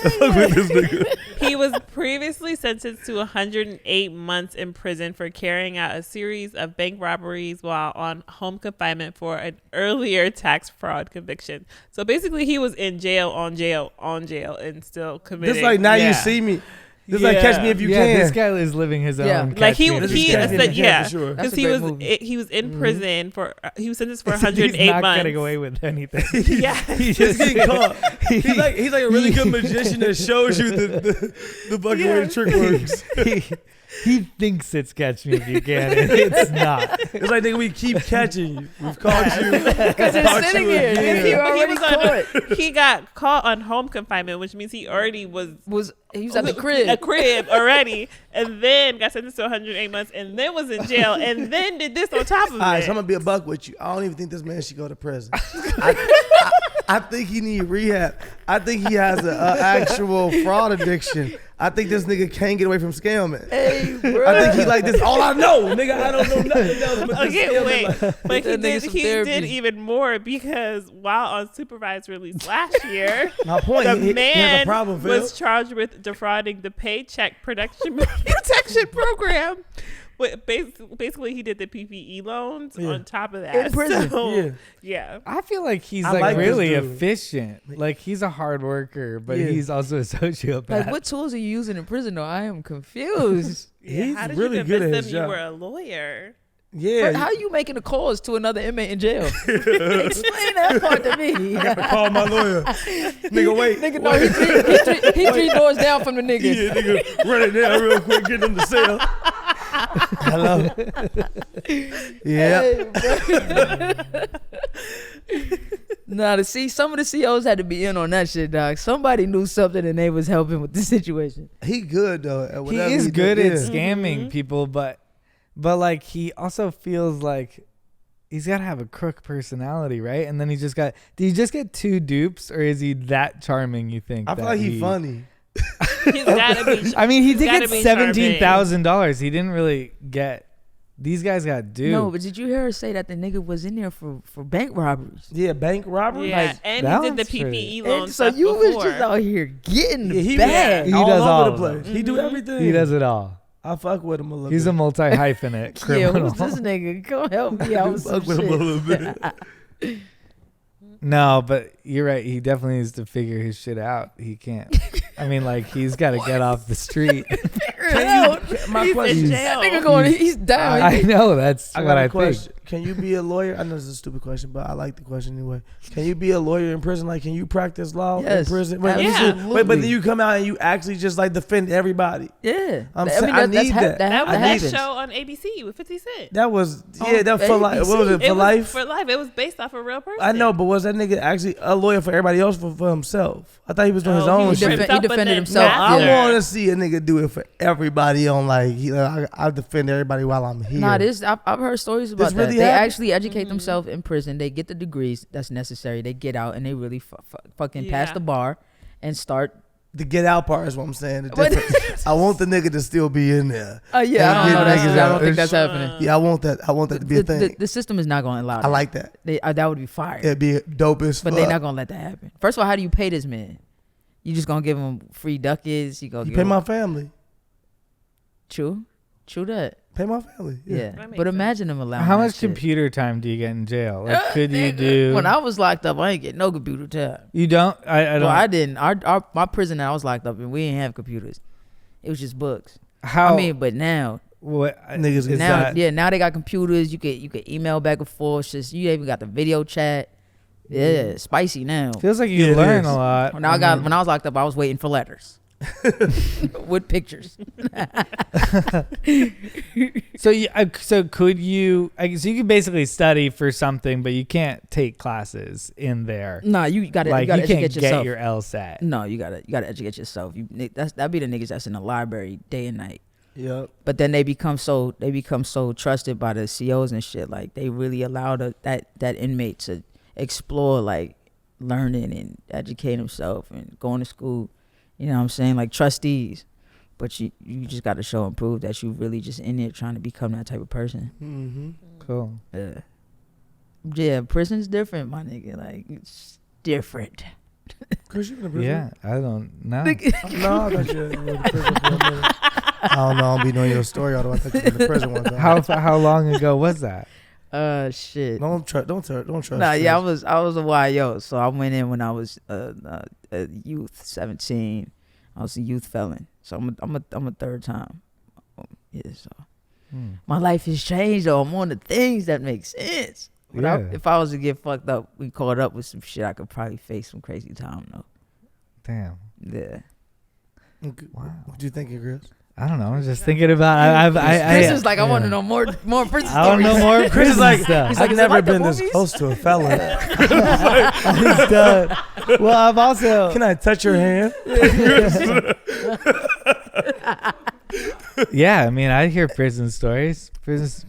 He was previously sentenced to 108 months in prison for carrying out a series of bank robberies while on home confinement for an earlier tax fraud conviction. So basically, he was in jail on jail and still committing. Just like Now You See Me. Just like Catch Me If You Can. This guy is living his own. Like he said, because he was in prison for he was sentenced for 108 months. He's not getting away with anything. He's just getting caught. He's like a really good magician that shows you the fucking way the trick works. He thinks it's Catch Me If You Can. And it's not. It's like, nigga, we keep catching you. We've caught you. Because you're sitting here. Again. You already caught. He got caught on home confinement, which means he already he was at the crib. A crib already, and then got sentenced to 108 months, and then was in jail, and then did this on top of it. All right, so I'm gonna be a buck with you. I don't even think this man should go to prison. I think he need rehab. I think he has an actual fraud addiction. I think this nigga can't get away from scamming. Hey, bro. I think he like this. All I know, nigga, I don't know nothing else. But Okay, wait, but he therapy. did even more because while on supervised release last year, my point, the he man has a problem, Phil. was charged with defrauding the Paycheck Protection Program. But basically, he did the PPE loans on top of that. In prison. So, yeah. I feel like he's I like really this dude. efficient. Like he's a hard worker, but he's also a sociopath. Like, what tools are you using in prison, though? I am confused. He's How did really you good at convince his them job. you were a lawyer? Yeah. How are you making a calls to another inmate in jail? Explain that part to me. I got to call my lawyer. Nigga, wait. Nigga, no, he three doors down from the nigga. Yeah, nigga, run it down real quick, get him to sell. Hello. Yeah. Nah, some of the COs had to be in on that shit, dog. Somebody knew something and they was helping with the situation. He good though. At He whatever is good did. at scamming people, but like he also feels like he's got to have a crook personality, right? And then did he just get 2 dupes, or is he that charming, you think? I feel like he's funny. He's gotta be. I mean, he did get be $17,000. He didn't really get. These guys got duped. No, but did you hear her say that the nigga was in there for bank robberies? Yeah, bank robbery. Yeah, Like, and he did the PPE loan And so stuff you was before. just out here getting he bad. He all does over all the of place. them. He do everything. He does it all. I fuck with him a little He's bit. a multi-hyphenate Yeah, criminal. who's this nigga? Come help me out with some fuck with him a shit. little bit. No, but you're right. He definitely needs to figure his shit out. He can't. I mean, like, he's got to get off the street. My question. in That jail. nigga going, he's down. I know. That's I what got I a think. question. Can you be a lawyer? I know this is a stupid question, but I like the question anyway. Can you be a lawyer in prison? Like, can you practice law in Yes, prison? Wait, absolutely. wait, but then you come out and you actually just like defend everybody. Yeah. I'm saying, I need that. That was I that need it. show on ABC with 50 Cent. That was that for life. What was it It for was life? For life. It was based off a real person. I know, but was that nigga actually a lawyer for everybody else for himself? I thought he was doing his Oh, own he shit. He defended himself. I Yeah. want to see a nigga do it for everybody on I defend everybody while I'm here. Nah, I've heard stories about This that. really They happened? actually educate themselves in prison. They get the degrees that's necessary. They get out and they really fucking pass Yeah. the bar and start. The get out part is what I'm saying. The What? difference. I want the nigga to still be in there. Oh yeah, I don't know. I don't think that's happening. Yeah, I want that. I want that to be a thing. The system is not going to allow that. I like that. That would be fire. It'd be dope as fuck. But they're not going to let that happen. First of all, how do you pay this man? You just going to give him free ducats? You pay my family. True that. Pay my family. Yeah. That makes But imagine them allowing How that much shit. computer time do you get in jail? Like, could you do? When I was locked up, I ain't get no computer time. You don't? I don't. Well, I didn't. My prison I was locked up and we didn't have computers. It was just books. How? I mean, but now what? Niggas get now that. yeah, now they got computers. You can email back and forth. Just you even got the video chat. Yeah, it's spicy now. Feels like you Yeah, it learn is. a lot. When I was locked up, I was waiting for letters with pictures. So could you? So you could basically study for something, but you can't take classes in there. Nah, you gotta Like you you gotta can't educate get yourself. your LSAT. No, you gotta educate yourself. That'd be the niggas that's in the library day and night. Yep. But then they become so trusted by the COs and shit. Like they really allow that inmate to explore like learning and educate himself and going to school. You know what I'm saying? Like trustees. But you just got to show and prove that you really just in there trying to become that type of person. Mm-hmm. Cool. Yeah, prison's different, my nigga. Like it's different. Chris, you in the prison? Yeah, I don't know. No, I thought you were in the prison for a minute. I don't know. I don't be knowing your story, although I think you were in the prison one time. How long ago was that? Shit. Don't trust. Nah, yeah, I was a YO, so I went in when I was a youth, 17. I was a youth felon, so I'm a third time. Yeah, so my life has changed. Though I'm on the things that make sense. But Yeah. if I was to get fucked up, we caught up with some shit, I could probably face some crazy time though. Damn. Yeah. Okay. Wow. What you thinking, Chris? I don't know. I'm just thinking about. Chris is like, I want to know more prison stories. I want to know more. Chris is like, stuff. I've never been this close to a felon. He's done. Well, I've also. Can I touch your hand? Yeah, I mean, I hear prison stories.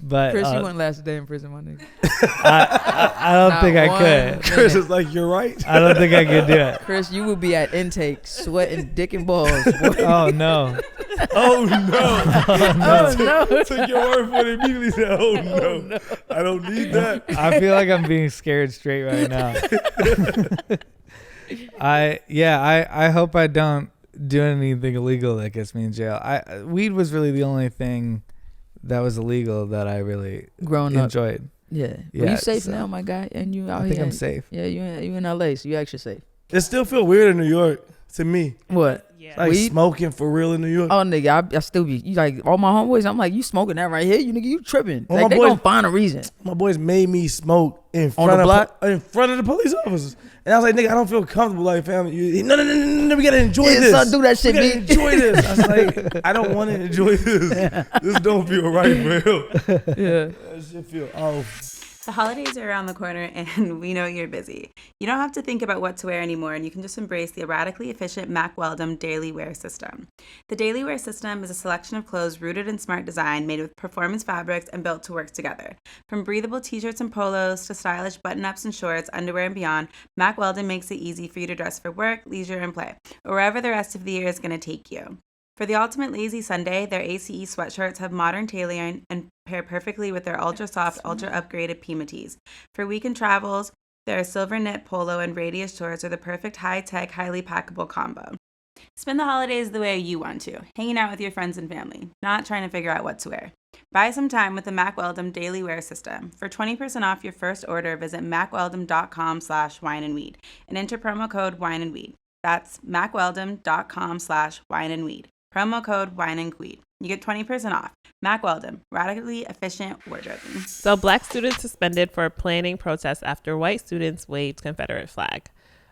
But Chris, you went last day in prison, my nigga. I don't think I could. Chris is like, you're right. I don't think I could do it. Chris, you would be at intake, sweating dick and balls. Oh no. Oh no. Oh no. Took your word for it immediately. Said, oh no. I don't need that. I feel like I'm being scared straight right now. I hope I don't do anything illegal that gets me in jail. Weed was really the only thing that was illegal that I really enjoyed. Up. Yeah. Yeah. Well, you safe now, my guy, and you out here. I think I'm safe. Yeah, you in LA, so you extra safe. It still feel weird in New York to me. What? Yeah. Like Weed? smoking for real in New York. Oh nigga, I still be like all my homeboys. I'm like, you smoking that right here? You nigga, you tripping? Well, Like, my they boys- gonna find a reason. My boys made me smoke in front the of block? in front of the police officers, and I was like, "Nigga, I don't feel comfortable." Like, family, no, we gotta enjoy Yeah, this. son, do that shit, We gotta B. enjoy this. I was like, I don't want to enjoy this. This don't feel right for real. Yeah. That shit feel off. The holidays are around the corner, and we know you're busy. You don't have to think about what to wear anymore, and you can just embrace the radically efficient Mack Weldon Daily Wear System. The Daily Wear System is a selection of clothes rooted in smart design, made with performance fabrics and built to work together. From breathable t-shirts and polos to stylish button-ups and shorts, underwear and beyond, Mack Weldon makes it easy for you to dress for work, leisure, and play, or wherever the rest of the year is going to take you. For the ultimate lazy Sunday, their ACE sweatshirts have modern tailoring and pair perfectly with their ultra-soft, ultra-upgraded Pima tees. For weekend travels, their silver knit polo and radius shorts are the perfect high-tech, highly packable combo. Spend the holidays the way you want to, hanging out with your friends and family, not trying to figure out what to wear. Buy some time with the Mack Weldon Daily Wear System. For 20% off your first order, visit mackweldon.com/wineandweed and enter promo code wineandweed. That's mackweldon.com/wineandweed. Promo code wineandweed. You get 20% off. Mack Weldon, radically efficient wardrobing. So Black students suspended for planning protests after white students waved Confederate flag.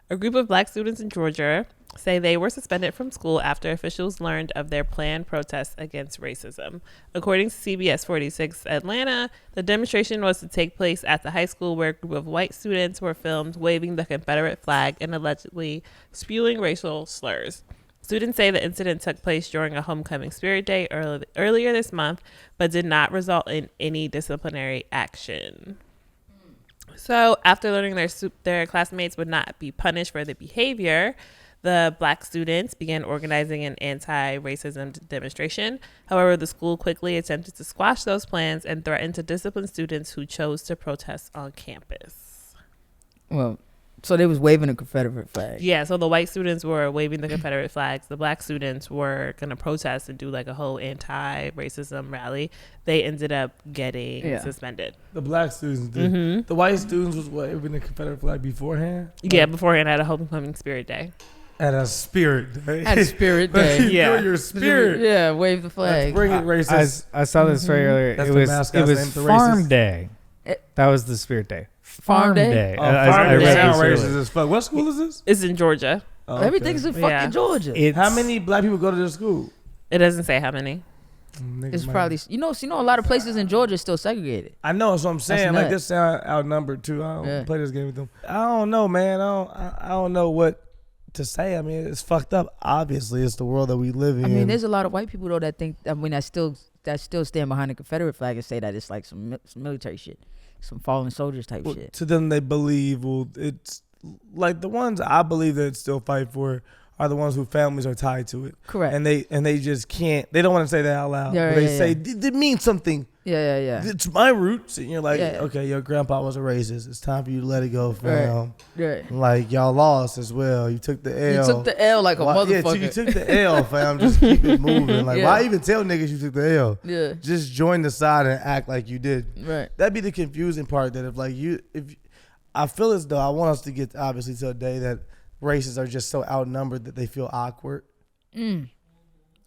A group of Black students in Georgia say they were suspended from school after officials learned of their planned protests against racism. According to CBS 46 Atlanta, the demonstration was to take place at the high school where a group of white students were filmed waving the Confederate flag and allegedly spewing racial slurs. Students say the incident took place during a homecoming spirit day earlier this month, but did not result in any disciplinary action. So after learning their classmates would not be punished for their behavior, the Black students began organizing an anti-racism demonstration. However, the school quickly attempted to squash those plans and threatened to discipline students who chose to protest on campus. Well, so they was waving a Confederate flag. Yeah, so the white students were waving the Confederate flags. The Black students were going to protest and do like a whole anti-racism rally. They ended up getting suspended. The Black students did. Mm-hmm. The white students was waving the Confederate flag beforehand? Yeah, beforehand at a homecoming spirit day. At a spirit day. At Spirit Day. Yeah. Your spirit. Yeah, wave the flag. Bring it racist. I saw this story earlier. That's It the was mascot's name, the Farm racist. Day. That was the spirit day. Farm Day? Oh, I Farm read Day this sound earlier. racist as fuck. What school is this? It's in Georgia. Oh, okay. Everything's in fucking Yeah. Georgia. How many Black people go to this school? It doesn't say how many. It's probably you know a lot of places in Georgia still segregated. I know, that's what I'm saying. Like, nuts. this sound outnumbered too. I don't play this game with them. I don't know, man. I don't know what to say. I mean, it's fucked up. Obviously, it's the world that we live in. I mean, there's a lot of white people though that think. I mean, that still stand behind the Confederate flag and say that it's like some military shit, some fallen soldiers type shit. To them, they believe. Well, it's like the ones I believe that still fight for are the ones whose families are tied to it. Correct. And they just can't. They don't want to say that out loud. Yeah, But they yeah, say yeah. it means something. Yeah. It's my roots, and you're like, Yeah. okay, your grandpa was a racist. It's time for you to let it go, fam. Right. Like, y'all lost as well. You took the L. You took the L like a motherfucker. Yeah, you took the L, fam. Just keep it moving. Like, why even tell niggas you took the L? Yeah. Just join the side and act like you did. Right. That'd be the confusing part. That if I feel as though I want us to get obviously to a day that races are just so outnumbered that they feel awkward.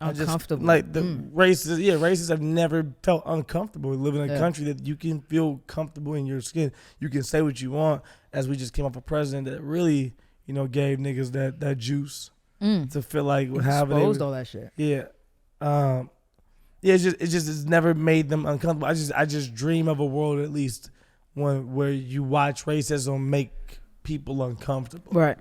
Uncomfortable. Like the races have never felt uncomfortable. We live in a country that you can feel comfortable in your skin. You can say what you want. As we just came off a president that really, gave niggas that juice to feel like having exposed all that shit. Yeah. Yeah, it's never made them uncomfortable. I just dream of a world at least where you watch racism make people uncomfortable. Right.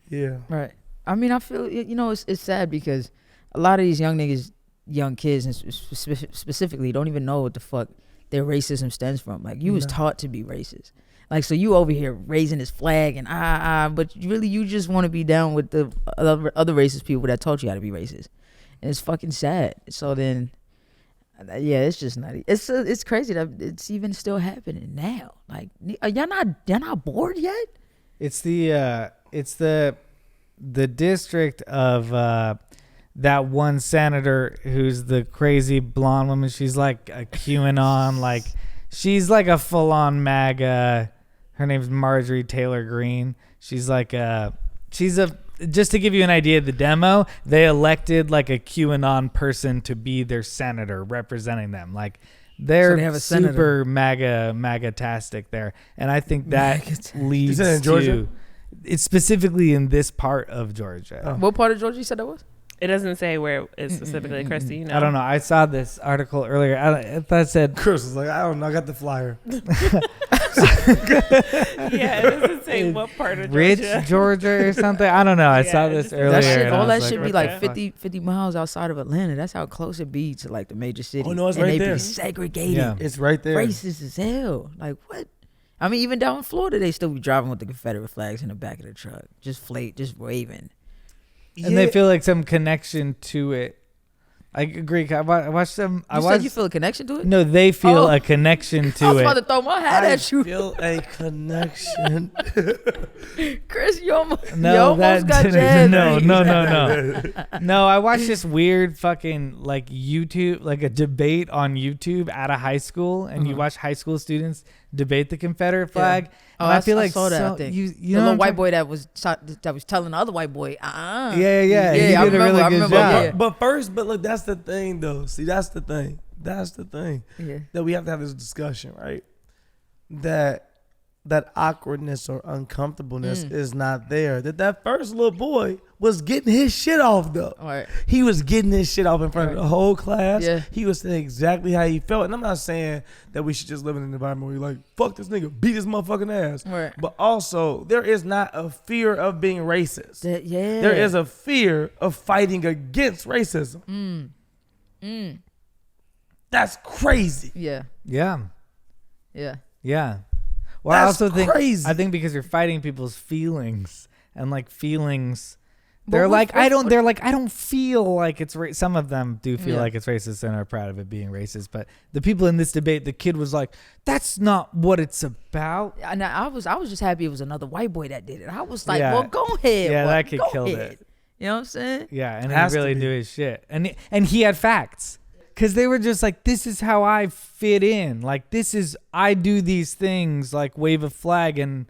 Yeah. Right. I mean, I feel it's sad because a lot of these young niggas, young kids, and specifically don't even know what the fuck their racism stems from. Like you was taught to be racist. Like so you over here raising this flag and but really you just want to be down with the other racist people that taught you how to be racist, and it's fucking sad. So then. Yeah, it's just not. It's crazy that it's even still happening now. Like, y'all not bored yet? It's the district of that one senator who's the crazy blonde woman. She's like a QAnon, like she's like a full-on MAGA. Her name's Marjorie Taylor Greene. She's like just to give you an idea of the demo, they elected like a QAnon person to be their senator representing them. Like they're they have a super MAGA-tastic there. And I think that leads Is it in Georgia? to, it's specifically in this part of Georgia. Oh. What part of Georgia you said that was? It doesn't say where it's specifically, Christy. You know? I don't know. I saw this article earlier. I thought it said Chris was like, I don't know. I got the flyer. Yeah, it doesn't say what part of Georgia. Rich Georgia or something. I don't know. I saw this earlier. All that and I was shit like, be what like the 50 miles outside of Atlanta. That's how close it be to like the major cities. Oh, no, it's and right they there. be segregated. Yeah. It's right there. Racist as hell. Like what? I mean, even down in Florida, they still be driving with the Confederate flags in the back of the truck, just waving. And they feel like some connection to it. I agree. I watched them. You said you feel a connection to it? No, they feel a connection to I was it. about to throw my hat at you. I feel a connection. Chris, you almost No, got that jazzed. no. No, I watched this weird fucking like YouTube, like a debate on YouTube at a high school, and you watch high school students debate the Confederate flag. Yeah. And I feel like saw that, so, I think. you the know little white boy that was telling the other white boy, Yeah, he he did I a really good remember, job. yeah. But look, that's the thing though. See, that's the thing. Yeah. That we have to have this discussion, right? That awkwardness or uncomfortableness is not there. That first little boy was getting his shit off though. Right. He was getting his shit off in front of the whole class. Yeah. He was saying exactly how he felt. And I'm not saying that we should just live in an environment where you're like, fuck this nigga, beat his motherfucking ass. Right. But also, there is not a fear of being racist. Yeah. There is a fear of fighting against racism. That's crazy. Yeah. Yeah. Yeah. Yeah. Well, That's I also think crazy. I think because you're fighting people's feelings and like feelings. But They're what- like what- I don't. They're like I don't feel like it's. Some of them do feel Yeah. like it's racist and are proud of it being racist. But the people in this debate, the kid was like, "That's not what it's about." And I was just happy it was another white boy that did it. I was like, Yeah. well, go ahead. Yeah, boy, that kid go killed ahead. it. You know what I'm saying? Yeah, and Has he to really be. knew his shit, and he had facts. Because they were just like, this is how I fit in. Like, this is, I do these things, like wave a flag and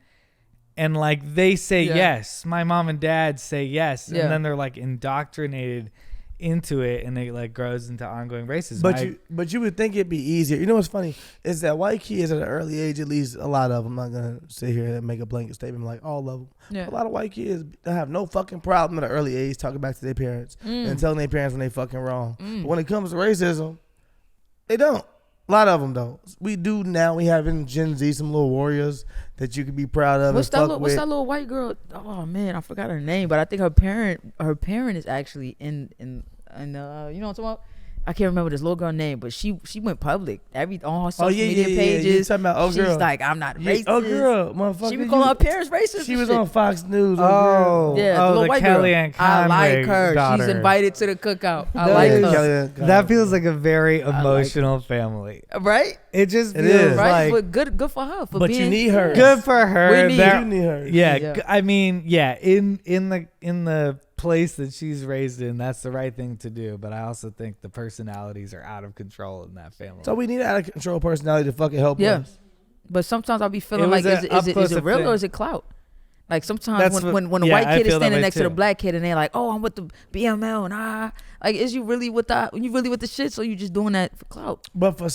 like they say yes. My mom and dad say yes. Yeah. And then they're like indoctrinated into it and it like grows into ongoing racism. But you would think it'd be easier. You know what's funny is that white kids at an early age, at least a lot of them, I'm not gonna sit here and make a blanket statement like all of them. Yeah. A lot of white kids have no fucking problem at an early age talking back to their parents and telling their parents when they fucking wrong. But when it comes to racism, they don't. A lot of them don't. We do now. We have in Gen Z some little warriors that you could be proud of. What's and fuck that with. little white girl? Oh man, I forgot her name, but I think her parent is actually in you know what I'm talking about? I can't remember this little girl name, but she went public on her social media pages. You talking about She's like, I'm not racist. Oh girl, motherfucker. She was calling her parents racist. She and was shit. on Fox News. Oh, Yeah, the oh, little the white Kellyanne girl. I like Conway her. daughter. She's invited to the cookout. I That like is- her. That feels like a very emotional family. Right? It just It feels is. Right? like but good for her. But you need her. good for her. We need- That- You need her. Yeah, Yeah. I mean, yeah, in the place that she's raised in, that's the right thing to do. But I also think the personalities are out of control in that family. So we need an out of control personality to fucking help Yeah. us. But sometimes I'll be It feeling was like, a is up-close it real thing. or is it clout? Like sometimes That's when what- a yeah, white I kid is feel that standing way next to the too. black kid and they're like, oh, I'm with the BML and like, is you really with the shit? So you just doing that for clout? But for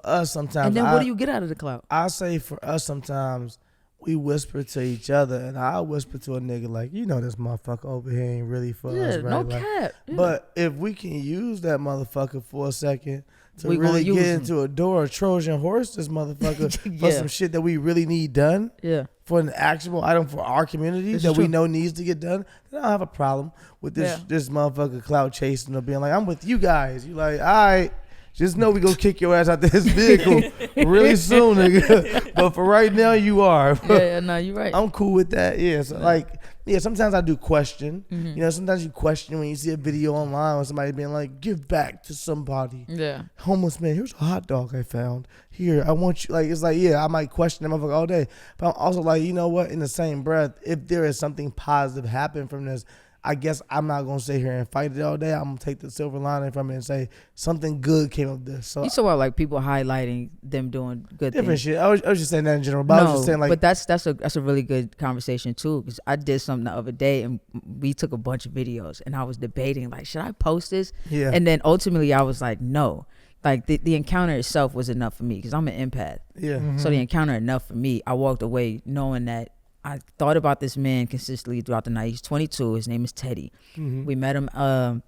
us sometimes, And then what do you get out of the clout? I say for us sometimes, we whisper to each other, and I whisper to a nigga like, you know, this motherfucker over here ain't really for us, right? No like, cap. Yeah. But if we can use that motherfucker for a second to really get into a door, Trojan horse this motherfucker for some shit that we really need done. Yeah. For an actual item for our community that we know needs to get done, then I don't have a problem with this motherfucker clout chasing or being like, I'm with you guys. You like, all right, just know we gonna kick your ass out this vehicle really soon, nigga. But for right now, you are. Yeah, no, you're right. I'm cool with that. Yeah, so sometimes I do question. You know, sometimes you question when you see a video online or somebody being like, give back to somebody. Yeah. Homeless man, here's a hot dog I found. Here, I want you. Like, it's like, I might question them motherfucker all day. But I'm also like, you know what? In the same breath, if there is something positive happen from this, I guess I'm not going to sit here and fight it all day. I'm going to take the silver lining from it and say something good came of this. So you saw about like people highlighting them doing good different things. Shit. I was just saying that in general. But I was just saying like. But that's a really good conversation too, because I did something the other day and we took a bunch of videos and I was debating like, should I post this? Yeah. And then ultimately I was like, no. Like the encounter itself was enough for me because I'm an empath. Yeah. Mm-hmm. So the encounter enough for me. I walked away knowing that I thought about this man consistently throughout the night. He's 22. His name is Teddy. Mm-hmm. We met him,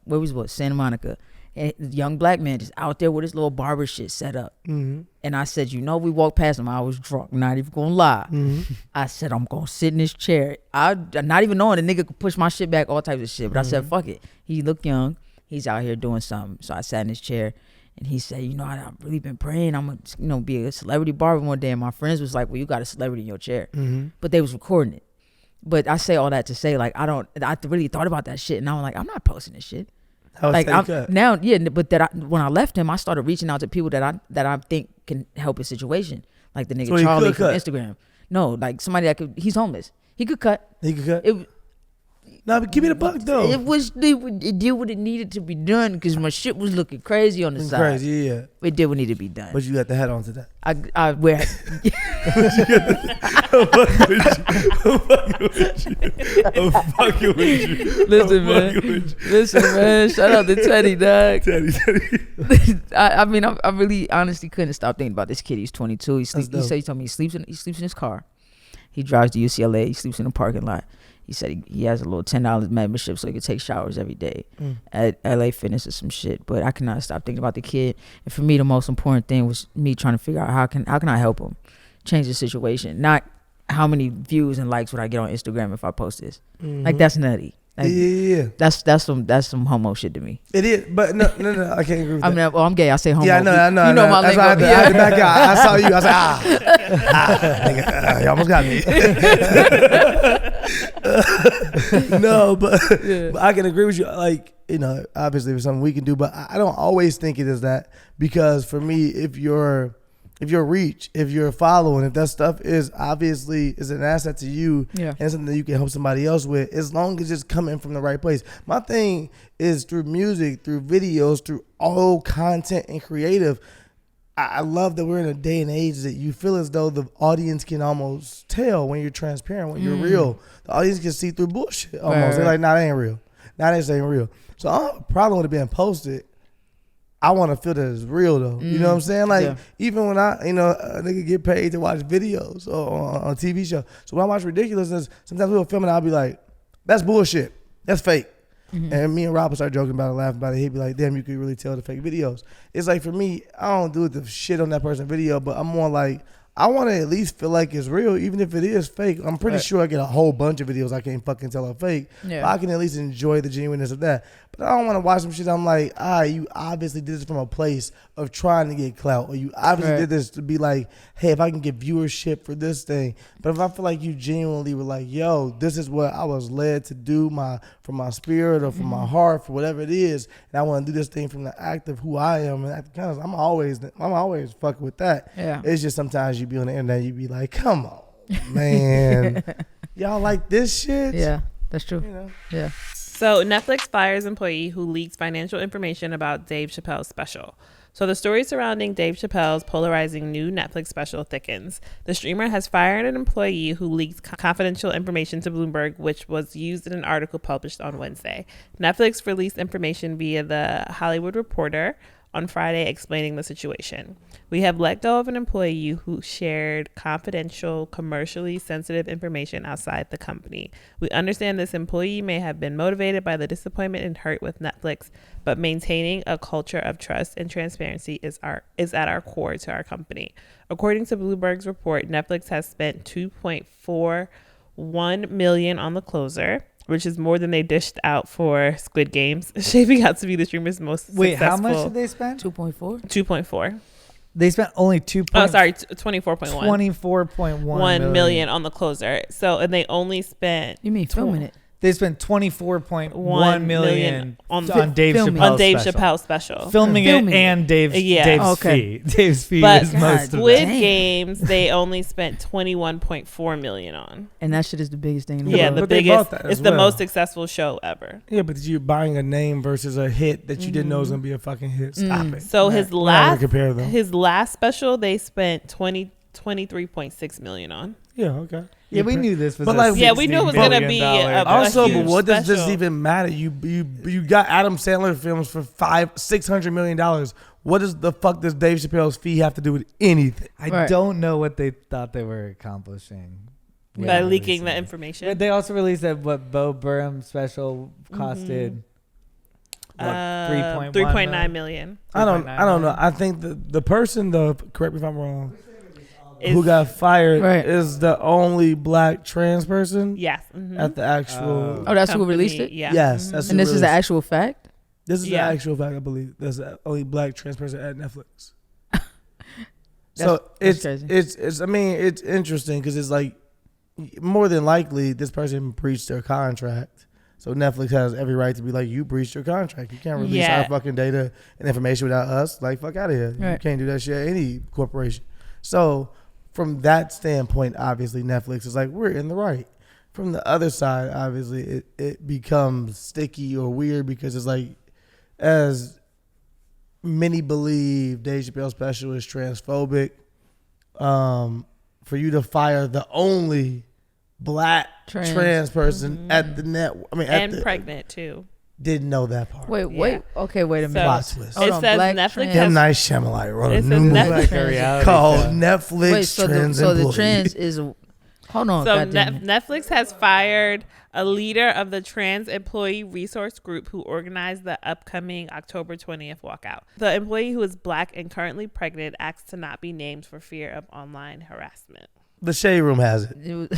where was what? Santa Monica. And young black man just out there with his little barber shit set up. Mm-hmm. And I said, we walked past him. I was drunk, not even gonna lie. Mm-hmm. I said, I'm gonna sit in this chair. Not even knowing the nigga could push my shit back, all types of shit. But I said, fuck it. He looked young. He's out here doing something. So I sat in his chair. And he said, I've really been praying I'm going to, be a celebrity barber one day. And my friends was like, well, you got a celebrity in your chair. Mm-hmm. But they was recording it. But I say all that to say, like, I really thought about that shit. And I was like, I'm not posting this shit. Like, now, but when I left him, I started reaching out to people that I think can help his situation. Like the nigga Charlie from Instagram. No, like somebody that he's homeless. He could cut. No, but give me the buck though. It did what it needed to be done because my shit was looking crazy on the side. Crazy, yeah. It did what needed to be done. But you got the hat on to that. I wear. I'm fucking with you. Listen, man. Shout out to Teddy, dog. Teddy. I mean, I really honestly couldn't stop thinking about this kid. He's 22. He told me he sleeps in his car. He drives to UCLA. He sleeps in the parking lot. He said he has a little $10 membership so he could take showers every day at LA Fitness or some shit. But I cannot stop thinking about the kid. And for me, the most important thing was me trying to figure out how can I help him change the situation. Not how many views and likes would I get on Instagram if I post this. Mm-hmm. Like that's nutty. Like, yeah. That's some homo shit to me. It is, but no, I can't agree with that. I mean, I'm gay. I say homo. Yeah, I know. You know my lingo. I had to back out. I saw you. I was like, nigga, you almost got me. No, but I can agree with you. Like, obviously, it's something we can do, but I don't always think it is that because for me, if your reach, if you're following, if that stuff is obviously is an asset to you and something that you can help somebody else with, as long as it's coming from the right place. My thing is through music, through videos, through all content and creative. I love that we're in a day and age that you feel as though the audience can almost tell when you're transparent, when you're real. The audience can see through bullshit almost. Right. They're like, nah, that ain't real. Nah, that ain't real. So I don't have a problem with it being posted. I want to feel that it's real though. You know what I'm saying? Like even when a nigga get paid to watch videos or on TV show. So when I watch Ridiculousness, sometimes we'll film it and I'll be like, that's bullshit. That's fake. Mm-hmm. And me and Rob will start joking about it, laughing about it. He'd be like, damn, you could really tell the fake videos. It's like for me, I don't do the shit on that person's video, but I'm more like, I want to at least feel like it's real, even if it is fake. I'm pretty sure I get a whole bunch of videos I can't fucking tell are fake. Yeah. But I can at least enjoy the genuineness of that. But I don't want to watch some shit. I'm like, you obviously did this from a place of trying to get clout. Or you obviously did this to be like, hey, if I can get viewership for this thing. But if I feel like you genuinely were like, yo, this is what I was led to do from my spirit or from my heart, for whatever it is, and I want to do this thing from the act of who I am. And I'm always fucking with that. Yeah. It's just sometimes you be on the internet, you be like, come on, man. Y'all like this shit? Yeah, that's true. Yeah. So Netflix fires employee who leaks financial information about Dave Chappelle's special. So the story surrounding Dave Chappelle's polarizing new Netflix special thickens. The streamer has fired an employee who leaked confidential information to Bloomberg, which was used in an article published on Wednesday. Netflix released information via The Hollywood Reporter on Friday explaining the situation. We have let go of an employee who shared confidential, commercially sensitive information outside the company. We understand this employee may have been motivated by the disappointment and hurt with Netflix, but maintaining a culture of trust and transparency is at our core to our company. According to Bloomberg's report, Netflix has spent $2.41 million on the closer, which is more than they dished out for Squid Games, shaping out to be the streamer's most successful. How much did they spend? 2.4. 2.4. They spent only 24.1 million on the closer. So, and they only spent. You mean filming it? They spent 24.1 million on Dave Chappelle's special. Filming it and Dave's fee. Dave's fee is most of it. Squid Games, they only spent 21.4 million on. And that shit is the biggest thing in the world. The biggest. It's the most successful show ever. Yeah, but you're buying a name versus a hit that you didn't know was gonna be a fucking hit. Stop it. So his last special, they spent 23.6 million on. Yeah, okay. Yeah, we knew this was. But we knew it was gonna be also. But what does special. this even matter? You got Adam Sandler films for $600 million. What does the fuck does Dave Chappelle's fee have to do with anything? I don't know what they thought they were accomplishing by leaking the information. But they also released that what Bo Burnham special costed. 3.9 million. I don't know. I think the person correct me if I'm wrong, who got fired is the only black trans person. Yes. At the actual. That's who released it. Yeah. Yes. That's and this is the actual fact. This is the actual fact. I believe there's the only black trans person at Netflix. So it's I mean it's interesting because it's like more than likely this person breached their contract. So Netflix has every right to be like, you breached your contract. You can't release our fucking data and information without us. Like, fuck out of here. You can't do that shit at any corporation. So from that standpoint, obviously Netflix is like, we're in the right. From the other side, obviously it becomes sticky or weird because it's like, as many believe Dave Chappelle's special is transphobic, for you to fire the only black trans person at the net. I mean, and pregnant too. Didn't know that part. Wait. Okay, wait a minute. Plot twist. It says Netflix has. M. Night Shyamalan wrote a new movie called Netflix Trans So the trans is. Hold on. So Netflix has fired a leader of the trans employee resource group who organized the upcoming October 20th walkout. The employee, who is black and currently pregnant, asked to not be named for fear of online harassment. The Shade Room has it.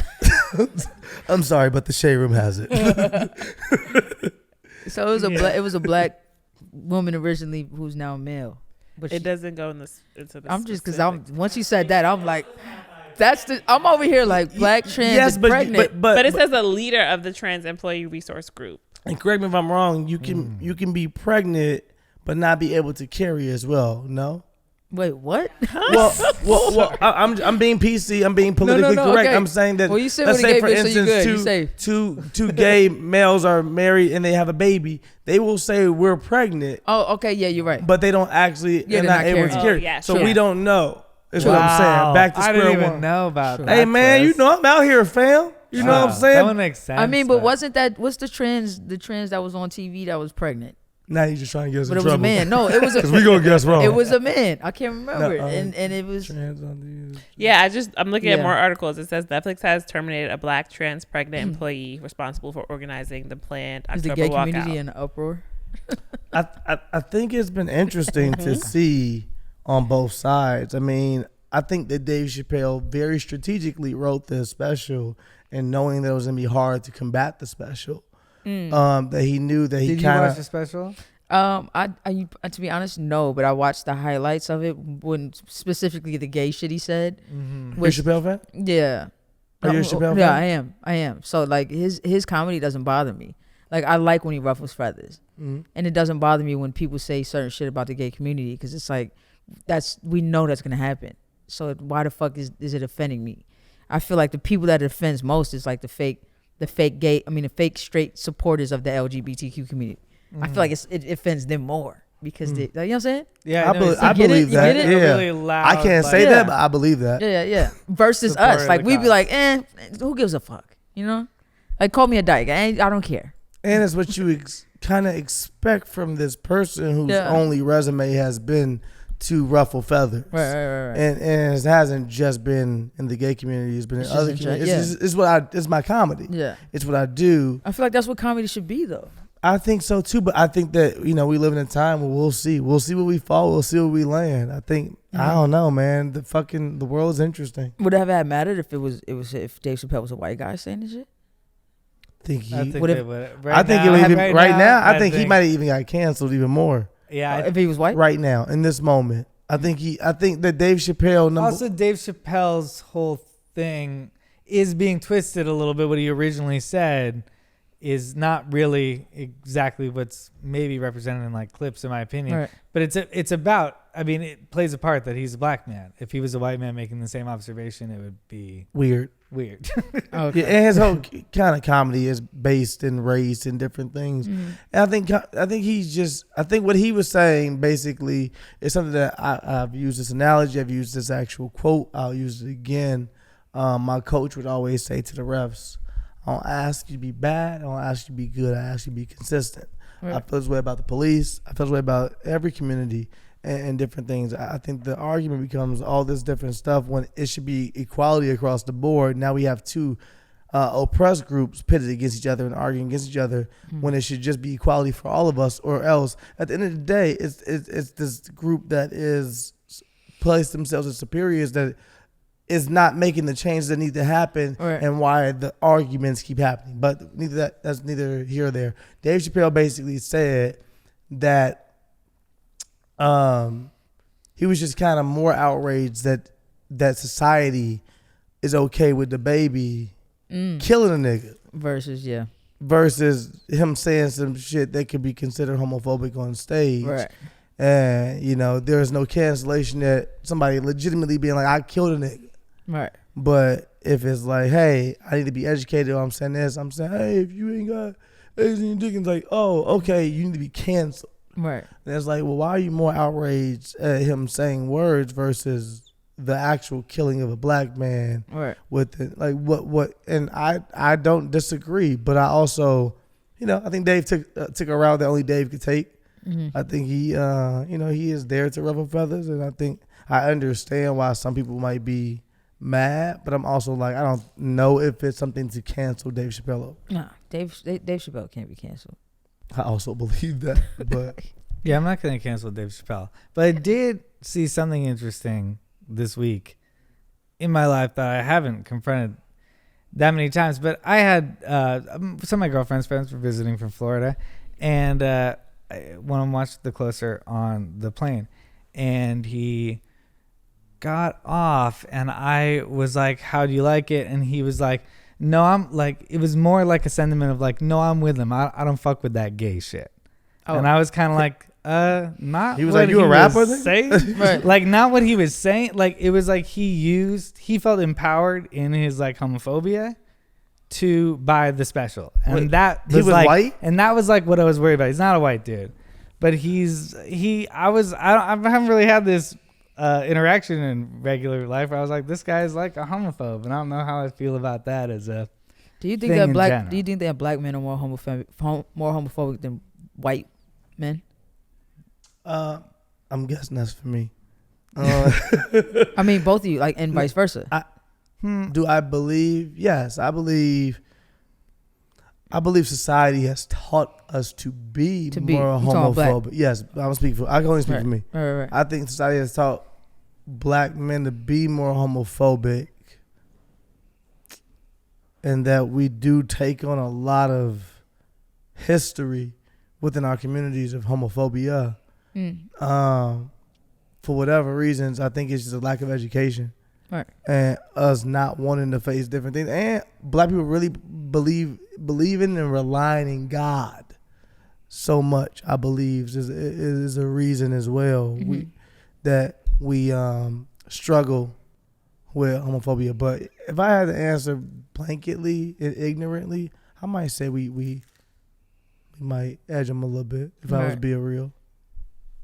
I'm sorry, but the Shade Room has it. So it was a black woman originally who's now a male. But it doesn't go into the. I'm just because once you said that, I'm like, I'm over here like black trans and pregnant. But it says a leader of the trans employee resource group. And correct me if I'm wrong. You can be pregnant but not be able to carry as well. No. Wait, what? Well, I'm being PC. I'm being politically correct. Okay. I'm saying that. Well, you said let's say, for instance, two gay males are married and they have a baby. They will say we're pregnant. Oh, okay, yeah, you're right. But they don't actually. They're not able to carry. Yeah, so we don't know. Is what I'm saying. Back to square one. I didn't even know about that. Hey man, you know I'm out here, fam. You know what I'm saying? That one makes sense. I mean, but wasn't that what's the trans that was on TV that was pregnant? Now you just trying to get us in trouble. But it was a man. No, it was a. Because we gonna guess wrong. It was a man. I can't remember. And it was. Yeah, I'm looking at more articles. It says Netflix has terminated a black trans pregnant employee responsible for organizing the planned October walkout. Is the gay community in uproar? I think it's been interesting to see on both sides. I mean, I think that Dave Chappelle very strategically wrote this special and knowing that it was gonna be hard to combat the special. That he knew that he kind of. Did you watch the special? I to be honest, no, but I watched the highlights of it. When specifically the gay shit he said. Mm-hmm. You're a Chappelle fan? Yeah. Are you a Chappelle fan? Yeah, I am. So like his comedy doesn't bother me. Like I like when he ruffles feathers, and it doesn't bother me when people say certain shit about the gay community because it's like we know that's gonna happen. So why the fuck is it offending me? I feel like the people that it offends most is like the fake straight supporters of the LGBTQ community. I feel like it offends them more because they, you know what I'm saying? Yeah, I believe that. You get it? Yeah. Really loud, I can't say that, but I believe that. Yeah. Versus us, like we'd be like, who gives a fuck? You know, like call me a dyke. I don't care. And it's what you kind of expect from this person whose only resume has been to ruffle feathers. Right. And it hasn't just been in the gay community. It's been in other communities. It's my comedy. Yeah. It's what I do. I feel like that's what comedy should be, though. I think so too, but I think that, we live in a time where we'll see where we fall, we'll see where we land. I think, I don't know, man, the world is interesting. Would it have mattered if if Dave Chappelle was a white guy saying this shit? I think he might have even got canceled even more. Yeah, if he was white right now in this moment. I think that Dave Chappelle also Dave Chappelle's whole thing is being twisted a little bit. What he originally said is not really exactly what's maybe represented in like clips, in my opinion. Right. But it's about. I mean, it plays a part that he's a black man. If he was a white man making the same observation, it would be weird. Okay. Yeah, and his whole kind of comedy is based in race and different things. Mm-hmm. And I think what he was saying basically is something that I've used this analogy. I've used this actual quote. I'll use it again. My coach would always say to the refs, I don't ask you to be bad. I don't ask you to be good. I ask you to be consistent. Right. I feel this way about the police. I feel this way about every community and different things. I think the argument becomes all this different stuff when it should be equality across the board. Now we have two oppressed groups pitted against each other and arguing against each other when it should just be equality for all of us, or else at the end of the day, it's this group that is placed themselves as superiors that is not making the changes that need to happen, right, and why the arguments keep happening. But that's neither here or there. Dave Chappelle basically said that he was just kind of more outraged that society is okay with the baby killing a nigga versus him saying some shit that could be considered homophobic on stage. Right. And there's no cancellation that somebody legitimately being like, I killed a nigga. Right. But if it's like, hey, I need to be educated, or I'm saying this, I'm saying, hey, if you ain't got eggs in your dick, it's like, oh, okay, you need to be canceled. Right. And it's like, well, why are you more outraged at him saying words versus the actual killing of a black man? Right. With it, like what? And I don't disagree, but I also, I think Dave took a route that only Dave could take. Mm-hmm. I think he, he is there to ruffle feathers, and I think I understand why some people might be mad, but I'm also like, I don't know if it's something to cancel Dave Chappelle. Nah, Dave Chappelle can't be canceled. I also believe that, but yeah, I'm not going to cancel Dave Chappelle. But I did see something interesting this week in my life that I haven't confronted that many times. But I had some of my girlfriend's friends were visiting from Florida, and one of them watched The Closer on the plane, and he got off, and I was like, how do you like it? And he was like, no, I'm like, it was more like a sentiment of like, no, I'm with him. I don't fuck with that gay shit. Oh. And I was kind of like, not. He was like, you a rapper? Right. Like, not what he was saying. Like, it was like he felt empowered in his like homophobia to buy the special, and wait, that was, he was like, white, and that was like what I was worried about. He's not a white dude, but I haven't really had this interaction in regular life where I was like, this guy's like a homophobe, and I don't know how I feel about that as a do you think that black men are more homophobic than white men? I'm guessing that's for me. I mean, both of you, like, and vice versa. Do I believe? Yes, I believe society has taught us to be more homophobic. Yes, I'm speaking for. I can only speak for me. Right. I think society has taught black men to be more homophobic, and that we do take on a lot of history within our communities of homophobia. For whatever reasons, I think it's just a lack of education. Right. And us not wanting to face different things. And black people really believing and relying in God so much, I believe, is a reason as well that we struggle with homophobia. But if I had to answer blanketly and ignorantly, I might say we might edge them a little bit if I was being real.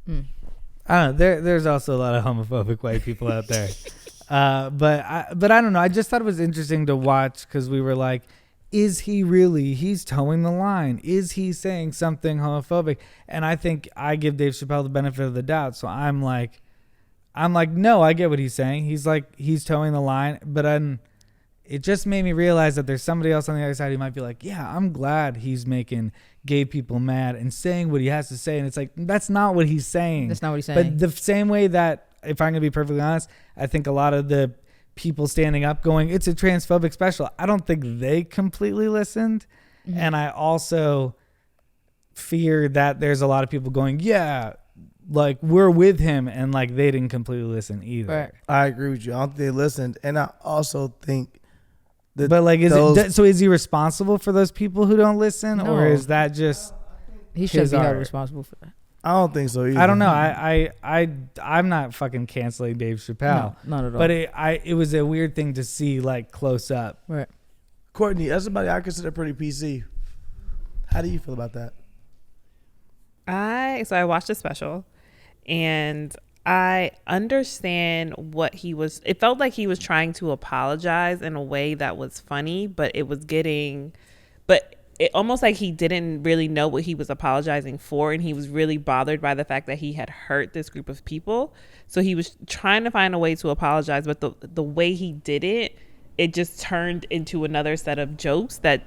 I don't know. There's also a lot of homophobic white people out there. But I don't know. I just thought it was interesting to watch because we were like, is he really? He's towing the line. Is he saying something homophobic? And I think I give Dave Chappelle the benefit of the doubt. So I'm like, no, I get what he's saying. He's like, he's towing the line. But it just made me realize that there's somebody else on the other side who might be like, yeah, I'm glad he's making gay people mad and saying what he has to say. And it's like, that's not what he's saying. That's not what he's saying. But the same way that, if I'm going to be perfectly honest, I think a lot of the people standing up going, it's a transphobic special, I don't think they completely listened. Mm-hmm. And I also fear that there's a lot of people going, yeah, like we're with him, and like they didn't completely listen either. Right. I agree with you. I don't think they listened. And I also think that, but like, is he responsible for those people who don't listen? No. Or is that just he should be held responsible for that? I don't think so either. I don't know. I'm not fucking canceling Dave Chappelle. No, not at all. But it was a weird thing to see like close up. Right. Courtney, as somebody I consider pretty PC, how do you feel about that? So I watched the special, and I understand what he was. It felt like he was trying to apologize in a way that was funny, but it almost like he didn't really know what he was apologizing for, and he was really bothered by the fact that he had hurt this group of people. So he was trying to find a way to apologize, but the way he did it, it just turned into another set of jokes that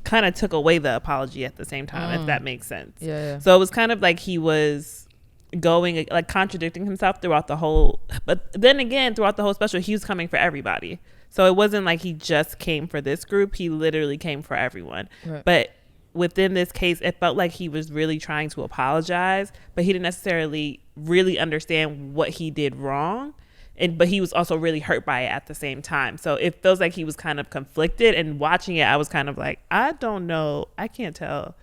kind of took away the apology at the same time, if that makes sense. Yeah. So it was kind of like he was going, like, contradicting himself throughout the whole, but then again, throughout the whole special, he was coming for everybody. So it wasn't like he just came for this group. He literally came for everyone. Right. But within this case, it felt like he was really trying to apologize, but he didn't necessarily really understand what he did wrong. But he was also really hurt by it at the same time. So it feels like he was kind of conflicted, and watching it, I was kind of like, I don't know. I can't tell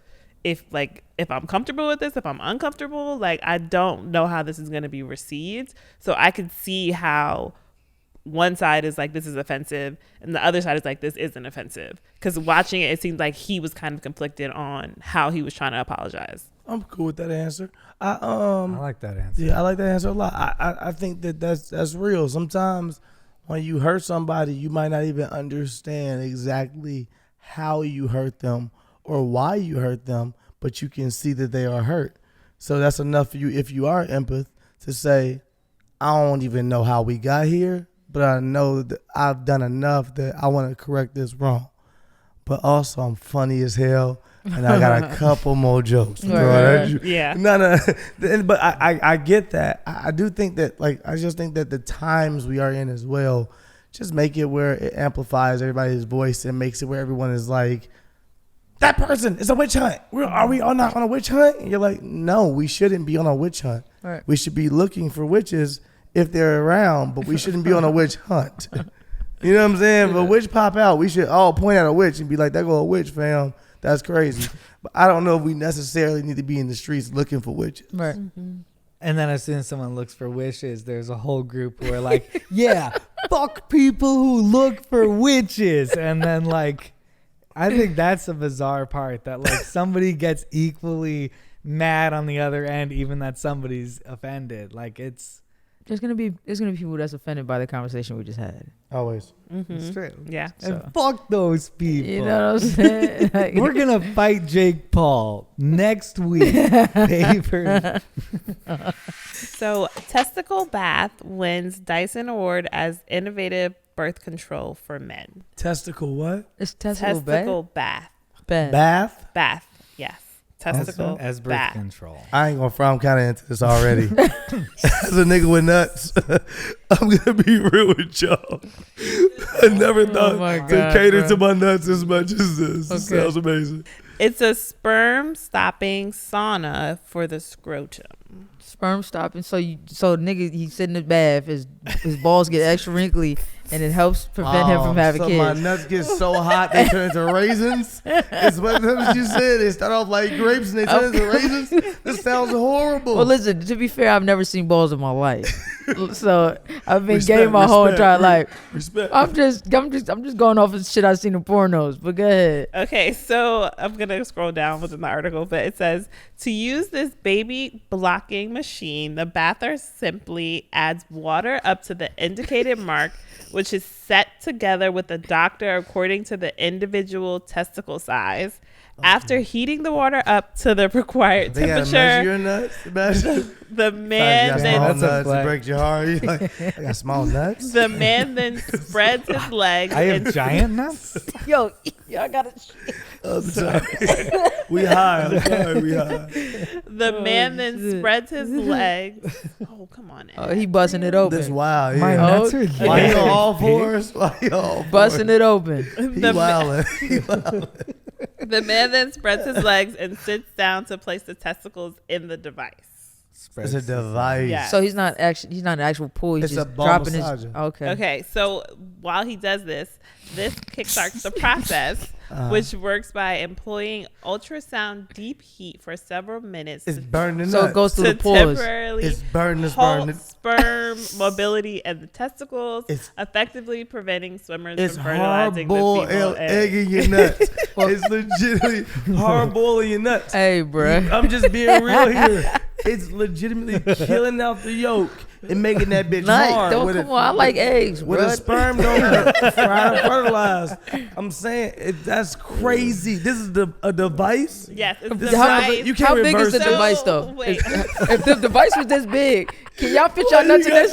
if I'm comfortable with this, if I'm uncomfortable. Like, I don't know how this is going to be received. So I could see how one side is like, this is offensive, and the other side is like, this isn't offensive. Because watching it, it seemed like he was kind of conflicted on how he was trying to apologize. I'm cool with that answer. I like that answer. Yeah, I like that answer a lot. I think that's real. Sometimes when you hurt somebody, you might not even understand exactly how you hurt them or why you hurt them, but you can see that they are hurt. So that's enough for you, if you are empath, to say, I don't even know how we got here, but I know that I've done enough that I want to correct this wrong. But also, I'm funny as hell, and I got a couple more jokes. Yeah. No. But I get that. I do think that, like, I just think that the times we are in as well, just make it where it amplifies everybody's voice and makes it where everyone is like, that person is a witch hunt. Are we all not on a witch hunt? And you're like, no, we shouldn't be on a witch hunt. Right. We should be looking for witches if they're around, but we shouldn't be on a witch hunt. You know what I'm saying? If a witch pop out, we should all point at a witch and be like, there go a witch, fam. That's crazy. But I don't know if we necessarily need to be in the streets looking for witches. Right. Mm-hmm. And then as soon as someone looks for wishes, there's a whole group who are like, yeah, fuck people who look for witches. And then, like, I think that's a bizarre part, that like somebody gets equally mad on the other end, even that somebody's offended. Like, there's gonna be people that's offended by the conversation we just had. Always. Mm-hmm. It's true. Yeah. And fuck those people. You know what I'm saying? Like, we're gonna fight Jake Paul next week. So, Testicle Bath wins Dyson Award as innovative birth control for men. Testicle what? It's testicle bath. Bath? Bath. Yes. Testicle as birth bath. control. I ain't gonna front. I'm kind of into this already. As a nigga with nuts, I'm gonna be real with y'all. I never thought to cater to my nuts as much as this. Okay. Sounds amazing. It's a sperm stopping sauna for the scrotum. Sperm stopping. So nigga, he sit in the bath, his balls get extra wrinkly, and it helps prevent him from having kids. My nuts get so hot they turn into raisins. It's what you said. They start off like grapes and they turn into raisins. This sounds horrible. Well, listen. To be fair, I've never seen balls in my life, so I've been gay my whole entire life. Respect. I'm just going off of shit I've seen in pornos. But go ahead. Okay, so I'm gonna scroll down within the article, but it says, to use this baby blocking machine, the bather simply adds water up to the indicated mark, which is set together with the doctor according to the individual testicle size. After heating the water up to the required temperature, your nuts. the man then nuts. It breaks your heart. You're like, I got small nuts. The man then spreads his legs. I have giant nuts. Yo, I got it. I'm sorry. We high. I'm sorry. We high. The man then spreads his legs. Oh, come on. Ed. Oh, he busting it open. This wild. My Yeah. nuts are Why you on all big. fours? Why you all fours? Busting it open. He wildin'. The man then spreads his legs and sits down to place the testicles in the device. It's a device. Yeah. So he's not an actual pool. He's It's just a ball dropping massager. his. Okay. Okay, so while he does this kickstarts the process, which works by employing ultrasound deep heat for several minutes. It's burning So nuts. it goes through to the pores. temporarily It's burning. It's halt burning. sperm mobility and the testicles, It's- effectively preventing swimmers It's from fertilizing the hard-boiled female egg in your nuts. It's legitimately hard-boiling your nuts. Hey, bruh. I'm just being real here. It's legitimately killing out the yolk and making that bitch hard. Don't with come a- on. I like eggs, With a bruh. sperm donor trying to fertilize. I'm saying that's crazy. This is a device. Yes, it's the How- device. You can't How big is reverse the it. device, though? Wait. If the device was this big, can y'all fit y'all nuts in this?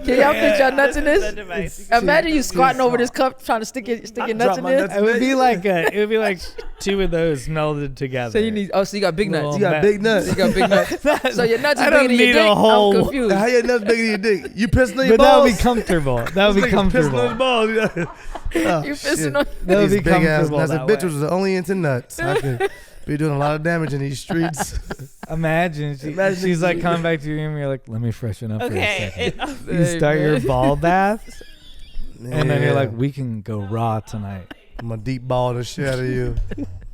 Can y'all fit y'all nuts in This is this? the device. Imagine you squatting over this cup trying to stick your nuts drop in my this. nuts It would be like two of those melded together. So you need. Oh, so you got big nuts. Well, You got big nuts. You got big nuts. So your nuts is I bigger don't than your need dick. a whole- I'm confused. How your nuts bigger than your dick? You pissing on your but that balls? would be comfortable. That would be This nigga pissing on his comfortable. balls. Oh, You shit. pissing on. That would These be big ass comfortable. nuts. If That bitch way. was only into nuts, I could be doing a lot of damage in these streets. Imagine, she's like coming back to your room. You're like, let me freshen up for a Okay. second. You start your ball bath, and then you're Yeah. like, we can go raw tonight. I'm a deep ball the shit out of you.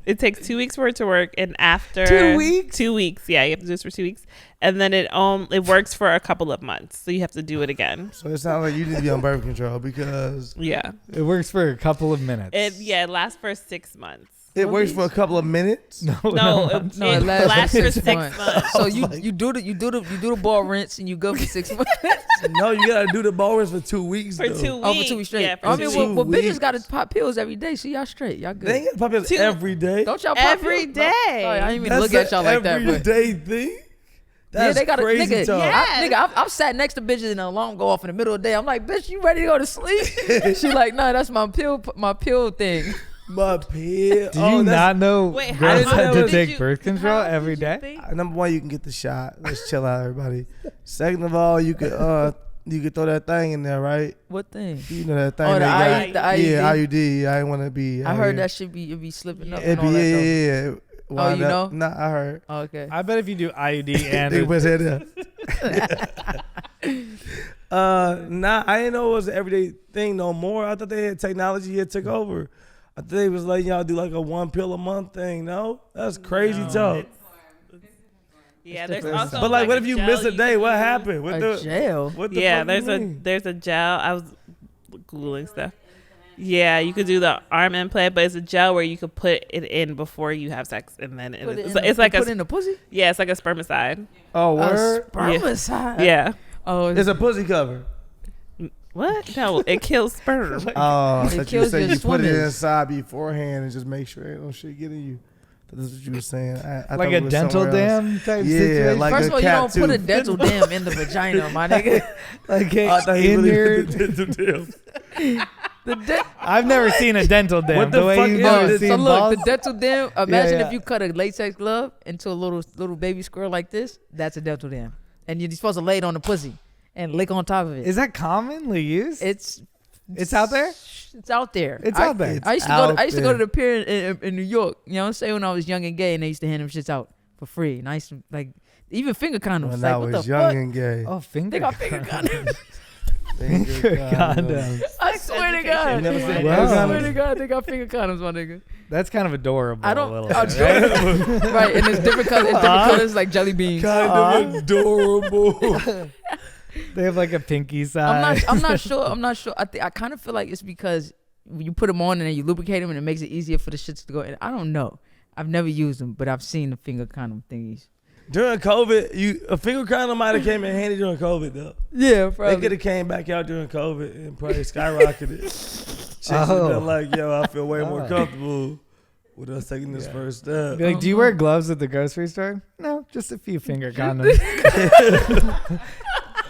It takes 2 weeks for it to work, and after 2 weeks? 2 weeks, yeah, you have to do this for 2 weeks, and then it works for a couple of months, so you have to do it again. So it sounds like you need to be on birth control because Yeah, It works for a couple of minutes. it lasts for 6 months. it works for a couple of minutes. No, it it lasts for 6 months. So you do the ball rinse and you go for 6 months. No, you gotta do the ball rinse for 2 weeks. For though. 2 weeks. Oh, for 2 weeks straight. Yeah, for I 2 mean, weeks. well, 2 bitches weeks. got to pop pills every day, so y'all straight. Y'all good. They ain't got pop pills Two- every day. Don't y'all pop Every pills? day. Sorry, I didn't even That's look at y'all like that. But everyday thing. That's yeah, they got crazy nigga. talk. Yeah. I've sat next to bitches and the alarm go off in the middle of the day. I'm like, bitch, you ready to go to sleep? She like, nah, that's my pill thing. My pill. Do you not know Wait, how girls much have to did take you- birth control how every did you day? think? Number one, you can get the shot. Let's chill out, everybody. Second of all, you could throw that thing in there, right? What thing? You know that thing. Oh, they the got- IUD. Yeah, IUD. I didn't want to be. I out heard here. that should be slipping up. It And be all that yeah. though. Oh, you know? Nah, I heard. Oh, okay. I bet if you do IUD Nigga and put his head down. Nah, I didn't know it was an everyday thing no more. I thought they had technology here took over. I thought they was letting y'all do like a 1 pill a month thing. No, that's crazy talk. Yeah, there's different. also. But like, what if you gel miss a you day? can What use. happened? What A the? jail. What the Yeah, fuck you mean? there's a gel. I was googling stuff. Yeah, you could do the arm implant, but it's a gel where you could put it in before you have sex, and then it's like put a in the pussy. yeah, it's like a spermicide. Oh, A word. spermicide. Yeah. Oh, It's a pussy cover. What? No, it kills sperm. Oh, I It thought you kills said your you put it swimmers. inside beforehand and just make sure ain't no shit getting you. That's what you were saying. I thought like it a was dental somewhere else. dam type Yeah, situation. like First a of all, you cat don't put a tooth. dental dam in the vagina, my nigga. like I thought he in really your. did the dental dam. I've never seen a dental dam. What the way fuck you is never this? seen So look, balls. the dental dam. Imagine yeah. if you cut a latex glove into a little baby squirrel like this. That's a dental dam, and you're supposed to lay it on the pussy and lick on top of it. Is that commonly used? It's out there? It's out there. It's out there. I used to go to the pier in New York. You know what I'm saying? When I was young and gay, and they used to hand them shits out for free. And I used to like even finger condoms. When Like I what was the young fuck? and gay. Oh, finger. They got finger condoms. Finger condoms. I swear to education. God. You never seen Wow. I swear to God, they got finger condoms, my nigga. That's kind of adorable. I A don't. little I bit, don't- right? right, and it's different colors. Colors like jelly beans. Kind of adorable. They have like a pinky size. I'm not sure. I kind of feel like it's because you put them on and then you lubricate them and it makes it easier for the shits to go in. I don't know. I've never used them, but I've seen the finger condom thingies. During COVID, a finger condom might have came in handy during COVID though. Yeah, probably. They could have came back out during COVID and probably skyrocketed. Chicks would have been like, yo, I feel way more comfortable with us taking this first step. Be like, do you wear gloves at the grocery store? No, just a few finger condoms.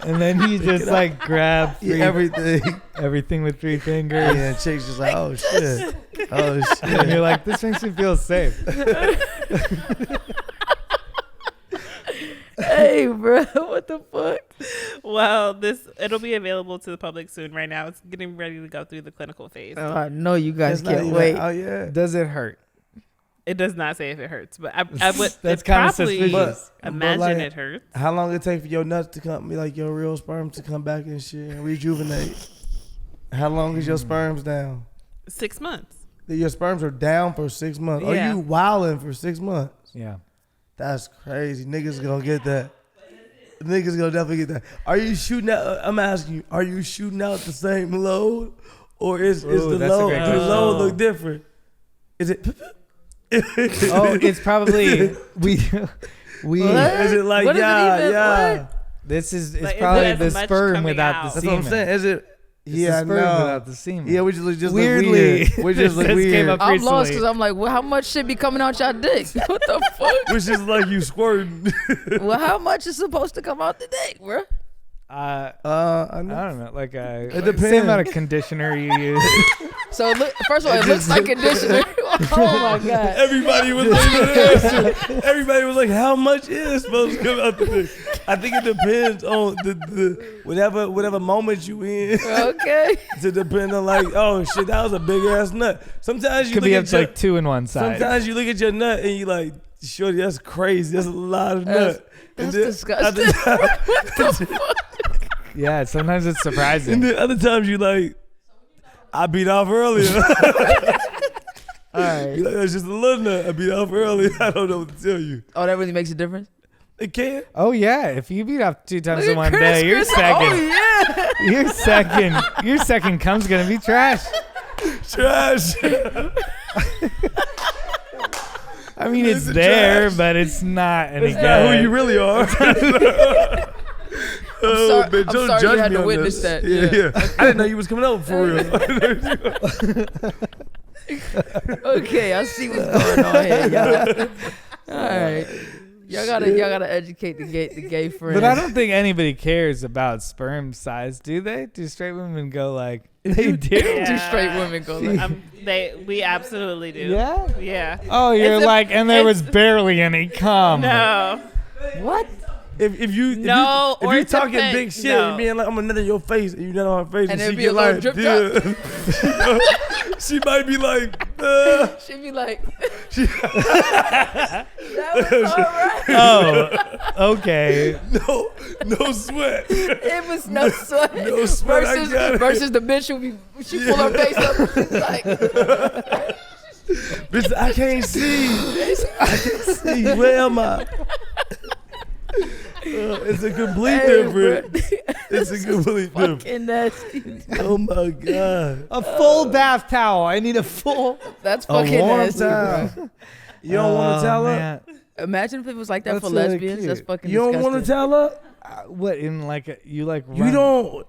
And then he just like grab everything with 3 fingers. Yeah, and chicks just like, oh shit. Oh shit. And you're like, this makes me feel safe. Hey, bro, what the fuck? Well, it'll be available to the public soon. Right now, it's getting ready to go through the clinical phase. Oh, I know you guys can't wait. Oh yeah. Does it hurt? It does not say if it hurts, but I would. That's kind of suspicious. Imagine like, it hurts. How long it take for your nuts to come, like your real sperm to come back and shit and rejuvenate? How long is your sperms down? 6 months. Your sperms are down for 6 months. Yeah. Are you wilding for 6 months? Yeah. That's crazy. Niggas gonna get that. Niggas gonna definitely get that. Are you shooting out? I'm asking you. Are you shooting out the same load, or is the load look different? Is it? Oh, it's probably we. Is it like yeah? This is Like, probably the much sperm without out? the That's semen. what I'm saying. Is it? It's the sperm without the semen. Yeah, we just Weirdly, look weird. We just look this came weird. up I'm recently. lost because I'm like, well, how much shit be coming out your dick? What the fuck? Which is like you squirting. Well, how much is supposed to come out the dick, bro? I I know. don't know, like depends. same amount of conditioner you use. So first of all, it looks like conditioner. Oh my god! Everybody was like, everybody was like, how much is supposed to come out the dick? I think it depends on the whatever moment you in. Okay. To depend on like, oh shit, that was a big ass nut. Sometimes you Could look be at up your, like 2 in one side. sometimes you look at your nut and you like, shorty, that's crazy. That's a lot of nut. That's And then disgusting. Yeah, sometimes it's surprising. And then other times you like, I beat off earlier. All right. You're like, that's just a little nut. I beat off earlier. I don't know what to tell you. Oh, that really makes a difference. It can. Oh yeah, if you beat up 2 times Look in at one day, your Chris. second, Oh yeah. your second cum's gonna be trash. Trash. I mean, it's It's there, trash. but it's not any That's good. not who you really are. sorry- bitch, I'm don't sorry judge you had me to on witness this. that. Yeah. I didn't know you was coming over for real. Okay, I see what's going on here, y'all. All right. Y'all gotta educate the gay friends. But I don't think anybody cares about sperm size, do they? Do straight women go like they do? Yeah. Two straight women go like, We absolutely do. Yeah. Yeah. Oh, you're It's a- like, and there was it's- barely any cum. No. what? If you it's a talking thing. big shit, No. you being like, I'm gonna nut in your face, and you nut on her face, And and it'd she be get a little like, drip yeah. She might be like, She'd be like, that was all right. Oh, okay. no sweat. It was no sweat. No sweat, I got it. Versus the bitch who she pull her face up and she's like, Bitch, I can't see. I can't see. Where am I? It's a complete difference. It's a complete difference. fucking nasty. Oh my god. A full bath towel. I need a full. That's A fucking warm nasty, bro. towel. You don't want to tell her? Man. Imagine if it was like that That's for really lesbians. cute. That's fucking You don't disgusting. want to tell her? What in like you like? You run- don't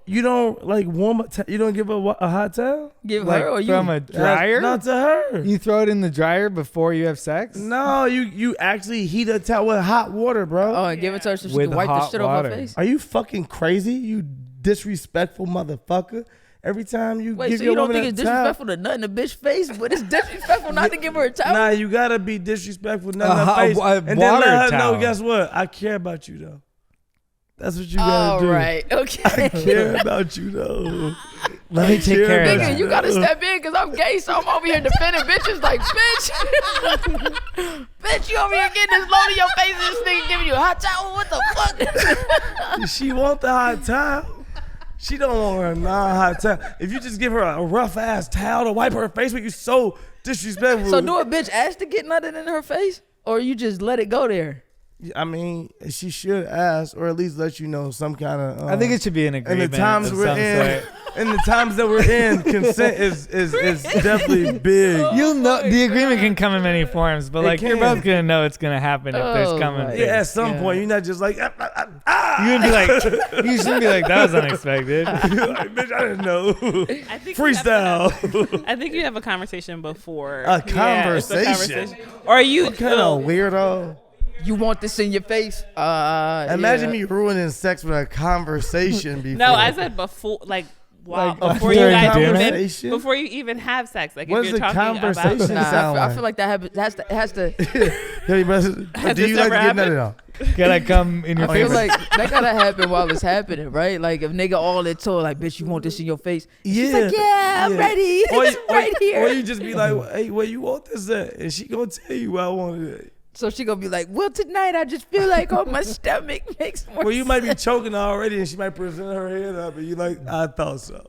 like warm a you don't give her a hot towel? Give like her or you? from a dryer? Not to her. You throw it in the dryer before you have sex? No, you actually heat a towel with hot water, bro. Oh, and give it to her so she With can wipe the hot shit off water. her face. Are you fucking crazy? You disrespectful motherfucker. Every time you Wait, give so your you don't woman think it's a towel, disrespectful to nut in a bitch face, but it's disrespectful not to give her a towel? nah, you gotta be disrespectful, not A in her hot- face, a and then water let her towel. know. Guess what? I care about you though. That's what you gotta All do. right, I okay. care about you though. Let me take care of Nigga, that. you gotta step in because I'm gay, so I'm over here defending bitches like, bitch. Bitch, you over here getting this load in your face and this nigga giving you a hot towel? What the fuck? She want the hot towel. She don't want her non-hot towel. If you just give her a rough ass towel to wipe her face with, you so disrespectful. So do a bitch ask to get nutted in her face? Or you just let it go there? I mean, she should ask, or at least let you know some kind of. I think it should be an agreement. And the times we're in, in the times that we're in, consent is definitely big. You'll know the agreement can come in many forms, but like you're both gonna know it's gonna happen if there's coming. Yeah, at some point you're not just like You're gonna be like, you shouldn't be like, that was unexpected. You're like, bitch, I didn't know. I think Freestyle. I think you have a conversation before. A conversation. Or you what kind of weirdo? You want this in your face? Imagine me ruining sex with a conversation before. No, I said before, like. Wow, Like, before you guys conversation? before you even have sex, like What if does you're the talking conversation about, sound I like? feel like that has to. Hey, brother, do you like to get nutted on? Can I come in your I feel face? like that gotta happen while it's happening, right? Like if nigga all into like, bitch, you want this in your face? She's like, yeah, I'm ready. It's right here. Or you just be like, hey, where you want this at? And she gonna tell you where I want it at. So she gonna be like, well, tonight I just feel like my stomach makes more Well, you sense. might be choking already, and she might present her head up, and you like, I thought so.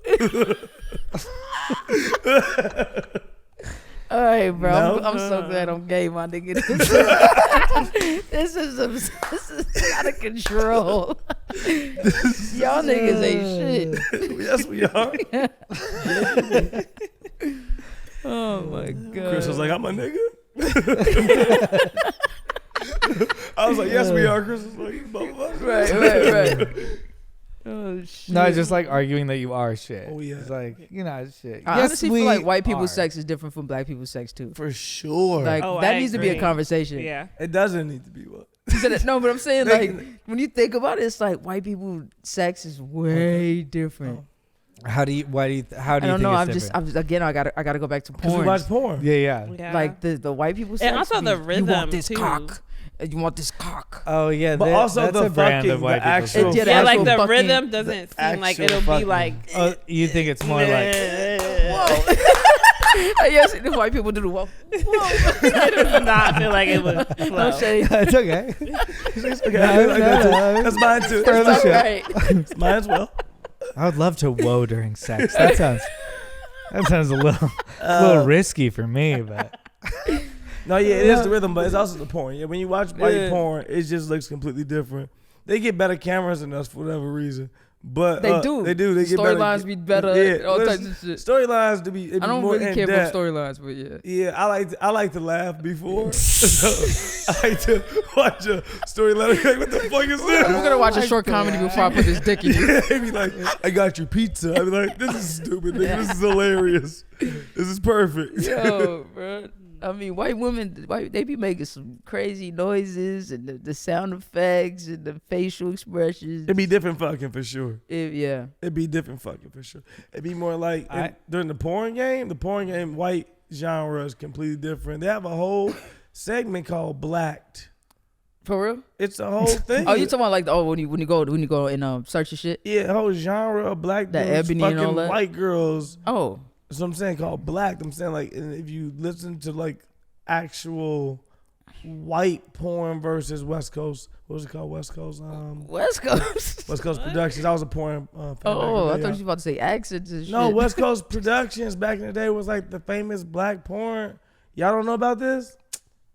All right, bro. No, I'm so no. glad I'm gay, my nigga. This is out of control. Y'all niggas ain't shit. Yes, we are. Oh my god. Chris was like, I'm a nigga. I was like, yes, we are. Chris was like, motherfucker. Right. Oh shit. No, it's just like arguing that you are shit. Oh, yeah. It's like, you know, shit. I honestly feel like white people's sex is different from black people's sex too. For sure. Like Oh, that I needs to be a agree. conversation. Yeah. It doesn't need to be what? No, but I'm saying like when you think about it, it's like white people's sex is way different. How do you I don't know. think it's different? Again, I gotta go back to Because we porn. watch porn. Yeah. Like the white people's sex. And also the you rhythm want this too. cock. You want this cock. Oh yeah, But also that's the a brand fucking, of white the people's sex. actual. Yeah, Yeah, like actual the fucking- rhythm doesn't seem like actual it'll be fucking- like. Oh, you think it's more like Yes, the white people do the whoa. It does not feel like it would flow. No shade. it's okay. Okay, I like that too. That's mine too. Fair enough. Right. It's mine as well. I would love to whoa during sex. That sounds a little risky for me, but No, yeah, it is the rhythm, but it's also the porn. Yeah, when you watch white porn, it just looks completely different. They get better cameras than us for whatever reason. But They do. They do. They get better. Storylines be better. Yeah, All listen, types of shit. storylines to be. It'd I be don't more really care in-depth. about storylines, but yeah. Yeah, I like to laugh before. So I like to watch a storyline. Like, what the fuck is this? I'm gonna watch a short comedy before I put this dick in you. They be like, I got your pizza. I be like, this is stupid, nigga. This is hilarious. This is perfect. Yo, bro. I mean, white women, they be making some crazy noises and the sound effects and the facial expressions. It'd be different fucking for sure. Yeah. It'd be different fucking for sure. It'd be more like during the porn game, white genre is completely different. They have a whole segment called Blacked. For real? It's a whole thing. Oh, you talking about like when you go and search your shit? Yeah, a whole genre of black That dudes ebony and all fucking that? white girls. Oh. That's what I'm saying, called Blacked. I'm saying like, and if you listen to like actual white porn versus West Coast, what was it called? West Coast. West Coast. West Coast Productions. I was a porn. Fan back in Oh, the I day, thought you were about to say accents and shit. No, West Coast Productions back in the day was like the famous black porn. Y'all don't know about this?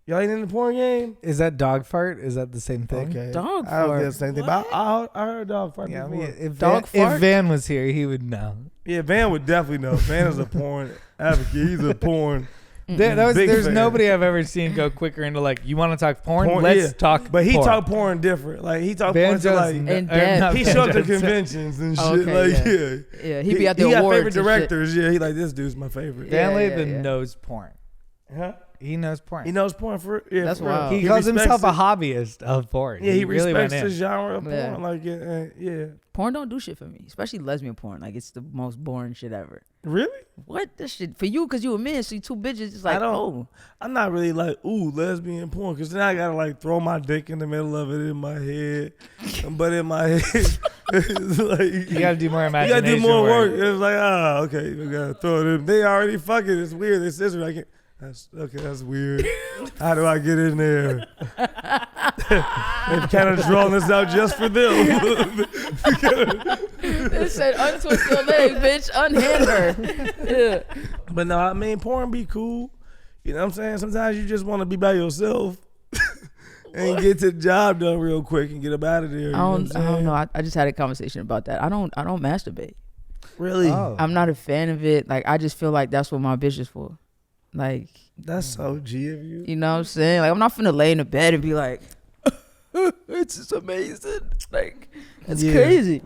Y'all ain't in the porn game? is that dog fart? Is that the same thing? Okay. Dog I don't fart. think it's the same thing, but I heard dog fart Yeah, I before. mean, if Dog fart? if Van was here, he would know. Yeah, Van would definitely know. Van is a porn advocate. He's a porn. There's fan. nobody I've ever seen go quicker into like, you want to talk porn? Let's yeah. talk. But he porn. talk porn different. Like he talk Van porn to Jones, like In depth. he show up to conventions and shit. Okay, like Yeah, he be out there He got awards favorite and directors. Yeah, he like, this dude's my favorite. Yeah. Van Lathan knows porn. Huh? He knows porn. He knows porn for That's for real. wild. He calls himself a respects hobbyist of porn. it. Yeah, he really went respects in. the genre of porn. Yeah. Like yeah. Porn don't do shit for me, especially lesbian porn. Like it's the most boring shit ever. Really? What this shit for you? Cause you a man, so you two bitches. It's like, I don't. oh, I'm not really like, ooh, lesbian porn, because then I gotta like throw my dick in the middle of it in my head. But in my head, it's like You gotta do more you imagination. gotta do more work. It's like, okay, we gotta throw it in. They already fucking. It's weird. It's scissor. I can't. That's okay. That's weird. How do I get in there? They've kind of drawn this out just for them. it said untwist your leg, bitch, unhand her. Yeah. But no, I mean, porn be cool. You know what I'm saying? Sometimes you just want to be by yourself. and get to the job done real quick and get them out of there. I don't know. I just had a conversation about that. I don't masturbate. Really? Oh. I'm not a fan of it. Like, I just feel like that's what my bitch is for. Like, that's so G of you. You know what I'm saying? Like, I'm not finna lay in the bed and be like, it's just amazing. Like, that's crazy.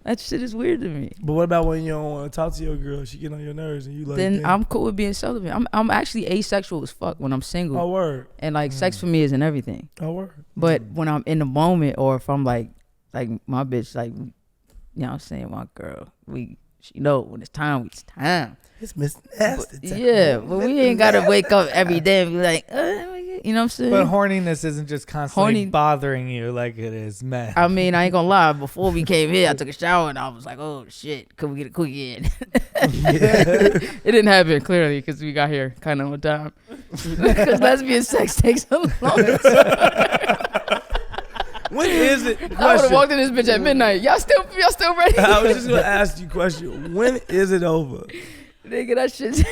That shit is weird to me. But what about when you don't want to talk to your girl? She get on your nerves and you like. Then I'm cool with being celibate. I'm actually asexual as fuck when I'm single. Oh, word. And like sex for me isn't everything. Oh, word. But when I'm in the moment, or if I'm like my bitch, like, you know what I'm saying, my girl, she know when it's time, it's time. It's Miss Nasty time. Yeah, but we ain't gotta wake up every day and be like, you know what I'm saying? But horniness isn't just constantly bothering you like it is men. I mean, I ain't gonna lie. Before we came here, I took a shower and I was like, oh shit, could we get a quickie in? It didn't happen, clearly, because we got here kind of on time. Because lesbian sex takes a long time. When is it? I would have walked in this bitch at midnight. Y'all still ready? I was just gonna ask you a question. When is it over? Nigga, that shit's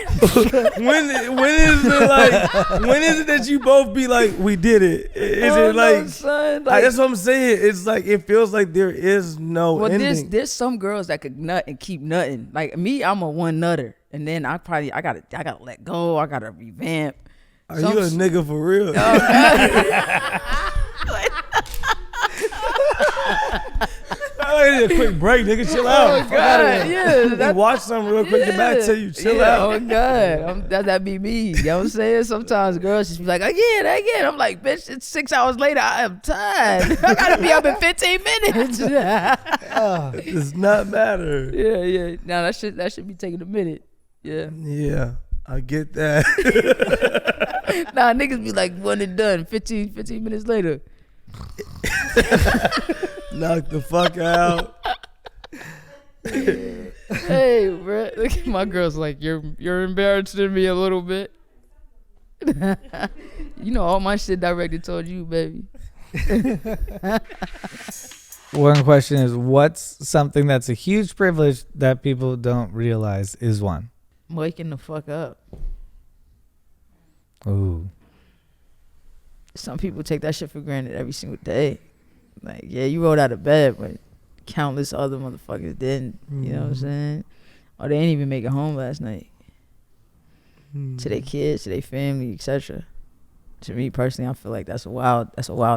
when is it like? When is it that you both be like, we did it? Is it like? Son, That's what I'm saying. It's like it feels like there is no ending. There's some girls that could nut and keep nutting. Like me, I'm a one nutter, and then I gotta let go. I gotta revamp. Are you a nigga for real? I need a quick break, nigga. Chill out. Oh God, yeah. Watch something real quick. Get back to you. Chill out. Oh God, that be me. You know what I'm saying? Sometimes girls just be like, again. I'm like, bitch, it's 6 hours later. I am tired. I gotta be up in 15 minutes. It does not matter. Yeah. Now that should be taking a minute. Yeah. Yeah, I get that. Nah, niggas be like, one and done. 15 minutes later. Knock the fuck out. Hey, bro. Look at my girl's like, you're embarrassing me a little bit. You know, all my shit directed towards you, baby. One question is, what's something that's a huge privilege that people don't realize is one? Waking the fuck up. Ooh. Some people take that shit for granted every single day. Like, yeah, you rolled out of bed, but countless other motherfuckers didn't. You know what I'm saying? Or they didn't even make it home last night. To their kids, to their family, etc. To me personally, I feel like that's a wild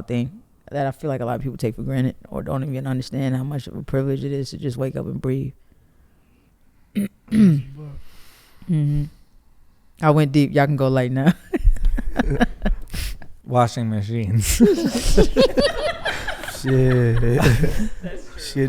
thing that I feel like a lot of people take for granted or don't even understand how much of a privilege it is to just wake up and breathe. I went deep. Y'all can go light now. Washing machines. Shit,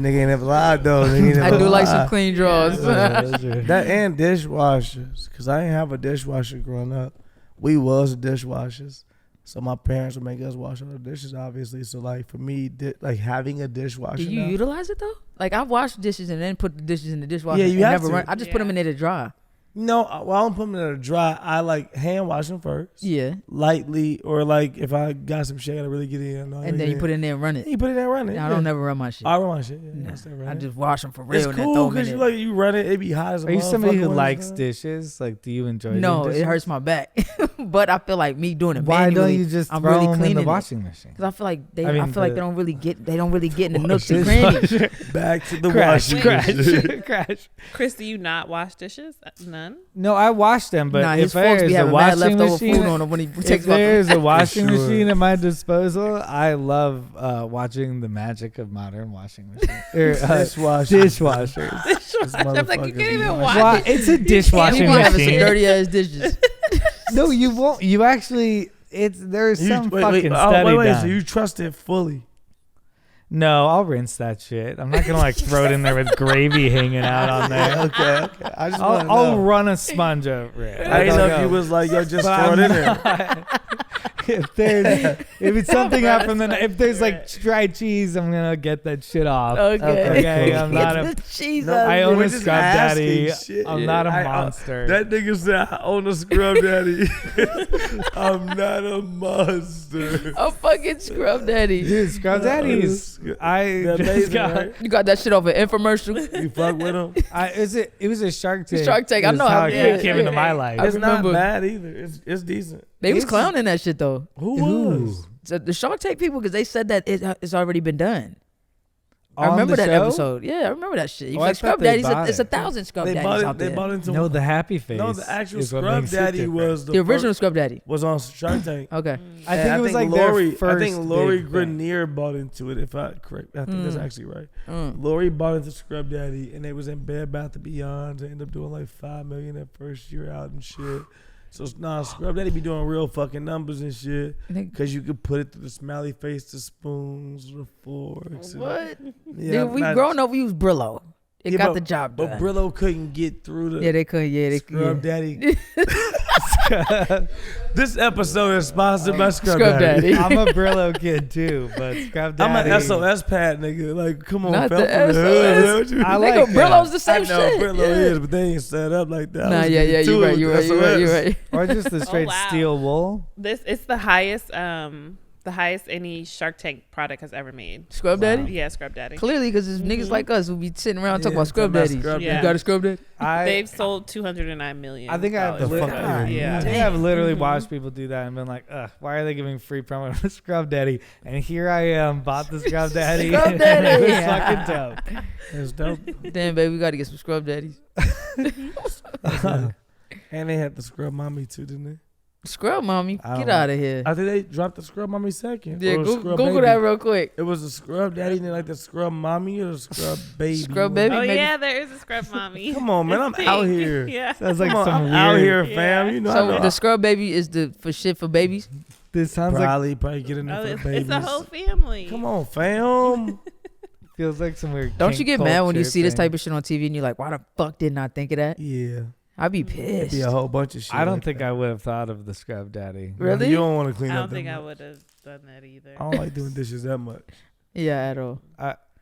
nigga ain't never lied though. I do like some clean drawers. That and dishwashers, cause I didn't have a dishwasher growing up. We was dishwashers, so my parents would make us wash all the dishes, obviously. So like for me, like having a dishwasher. Do you utilize it though? Like I wash dishes and then put the dishes in the dishwasher. Yeah, you have never to. Run. I just put them in there to dry. No, I don't put them in a dry. I like hand wash them first. Yeah. Lightly, or like if I got some shit, I gotta really get in. And then you put it in there and run it. You put it in there and run it. I don't never run my shit. I run my shit. Yeah, I just wash them for real. It's cool because you run it. It be hot as a motherfucker. Are you somebody who likes dishes? Like, do you enjoy? No, dishes? it hurts my back. But I feel like me doing it. Why manually, don't you just I'm throw really them in cleaning the washing machine? Because I feel like they don't really get in the nooks and Dishwasher. crannies. Back to the washing machine. Crash. Chris, do you not wash dishes? None? No, I wash them, but Nah, if his folks there's be a having mad washing leftover machine, food on him when he if takes there's a washing sure. machine at my disposal, I love watching the magic of modern washing machines. Dishwashers. I'm like, you can't even watch it. It's a dishwashing People having some machine. dirty ass dishes. No, you won't. You actually, there's some fucking study wait, done. so you trust it fully? No, I'll rinse that shit. I'm not gonna like throw it in there with gravy hanging out on there. Okay. I just want to know. I'll run a sponge over it. I didn't know if you was like, yo, just throw it in there. If it's something happened, then if there's like dried cheese, I'm gonna get that shit off. Okay. I'm not a. I own a scrub daddy. I'm not a monster. That nigga said I own a scrub daddy. I'm not a monster. A fucking scrub daddy. Dude, scrub daddies. You got that shit off an infomercial. You fuck with him? It was a Shark Tank. Shark Tank. I know how it came into my life. It's not bad either. It's decent. They was clowning that shit though. Who was? the Shark Tank people, because they said that it's already been done. I On remember the that show? episode. Yeah, I remember that shit. He Oh, I like, thought Scrub they Daddies, bought it's it. 1,000 Scrub They Daddies bought out it. They there. bought into No, the happy face. No, the actual is what Scrub makes it Daddy different. was The original Scrub Daddy. was on Shark Tank. Okay. I think And it was like Lori, their first I think Lori big thing. Grenier bought into it. If I correct, I think that's actually right. Lori bought into Scrub Daddy, and they was in Bed Bath & Beyond. They ended up doing like $5 million that first year out and shit. So Scrub Daddy be doing real fucking numbers and shit, because you could put it through the smiley face, the spoons, the forks. What? Yeah, Dude, we growing up, we used Brillo. It got the job done. But Brillo couldn't get through the Yeah, they couldn't. Yeah, they Scrub Daddy. This episode is sponsored by Scrub Scrub Daddy. I'm a Brillo kid too, but Scrub Daddy. I'm an SOS pad nigga. Like, come on, Not fam. the From the hood, SOS. man. I like Nigga, Brillo's the I same know shit. Brillo is, but they ain't set up like that. Nah, yeah, you're right. Or just the straight wow. steel wool. It's the highest any Shark Tank product has ever made. Scrub Daddy? Yeah, Scrub Daddy. Clearly, because it's niggas like us who be sitting around talking about Scrub talking about Daddies. Scrub Yeah. You Daddy. got a Scrub Daddy? They've sold $209 million. I think I've fuck out of here. Yeah. I think I've literally watched people do that and been like, ugh, why are they giving free promo to Scrub Daddy? And here I am, bought the Scrub Daddy. Scrub Daddy. It's fucking dope. It's dope. Damn, baby, we got to get some Scrub Daddies. And they had the Scrub Mommy too, didn't they? Scrub Mommy, I get don't out of here. I think they dropped the Scrub Mommy second. Yeah, Or the Scrub Google Baby. that real quick. It was the Scrub Daddy and then like the Scrub Mommy or the Scrub Baby. Scrub Baby? Oh maybe. yeah, there is a Scrub Mommy. Come on, man, I'm It's out pink. here. Yeah. Sounds like Come on, some I'm weird. out here, Yeah. fam. You know, I So know. the Scrub Baby is the for shit for babies? This sounds like Probably get in there Oh, for the it's babies. a whole family. Come on, fam. feels like some weird. Don't you kink get mad when you culture see this thing. type of shit on TV and you're like, why the fuck didn't I think of that? Yeah. I'd be It'd pissed. be a whole bunch of shit. I don't like think that. I would have thought of the Scrub Daddy. Really? You don't want to clean I up don't that think I much. would have done that either. I don't like doing dishes that much. Yeah, at all.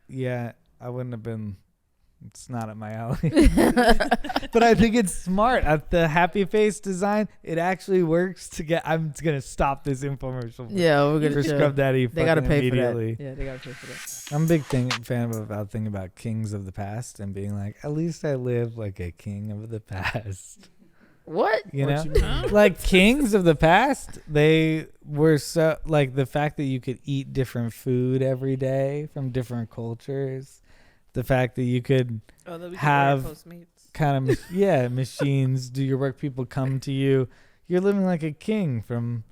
Yeah, I wouldn't have been. It's not at my alley. But I think it's smart. At the happy face design, it actually works to get. I'm gonna stop this infomercial. Yeah, we're For gonna Scrub Daddy. They gotta fucking pay for immediately. that. Yeah, they gotta pay for that. I'm a big fan about thinking about kings of the past and being like, at least I live like a king of the past. What? You know, Huh? like kings of the past, they were so like the fact that you could eat different food every day from different cultures, the fact that you could Oh, that we can have order Postmates. kind of machines do your work, people come to you, you're living like a king from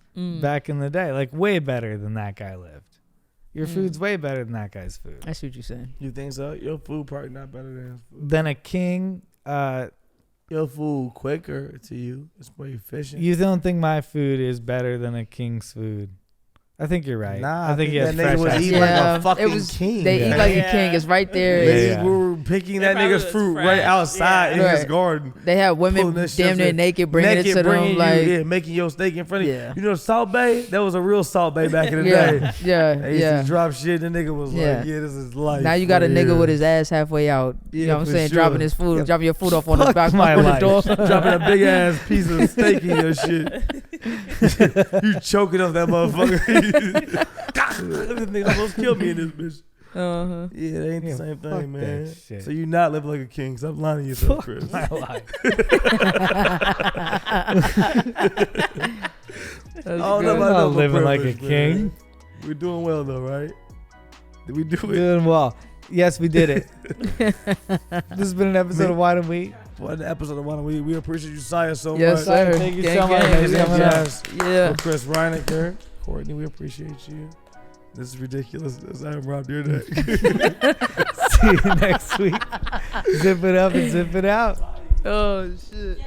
back in the day, like way better than that guy lived. Your food's way better than that guy's food. I see what you're saying. You think so? Your food probably not better than his food. Then a king. Your food quicker to you. It's more efficient. You don't think my food is better than a king's food? I think you're right. Nah, I think he that has nigga fresh was ass- eating like a fucking king. They eat Yeah. like a Yeah. king. It's right there. They Yeah. were picking that probably nigga's was fruit fresh. right outside in Yeah. his Right. garden. They have Pulling women that shit damn near up. naked bringing it to bringing them. Like, you, making your steak in front of Yeah. you. You know Salt Bay? That was a real Salt Bay back in the yeah, day. yeah, They used yeah. to drop shit. The nigga was Yeah. like, yeah, this is life. Now you got a right nigga here. with his ass halfway out. You Yeah, know what I'm for saying? sure. Dropping his food, dropping your food off on the Fuck back my of the life. door. dropping a big ass piece of steak in your shit. You choking off that motherfucker. This nigga almost killed me in this bitch. Uh-huh. Yeah, they ain't the Yeah, same fuck thing, that man. shit. So you not live like a king. Stop lying to yourself, Chris. My life. That's I don't know good. about Not that living like a privilege, man. king. We're doing well though, right? Did we do it? Doing well. Yes, we did it. This has been an episode of Why Don't We? One episode of One We appreciate you, Sire, so Yes, much. sir. Thank you Gang, so much. gang. Thanks for Yeah, coming yeah. out. Yeah. For Chris Reinacher, Courtney, we appreciate you. This is ridiculous. I am Rob Deerneck. See you next week. Zip it up and zip it out. Oh, shit.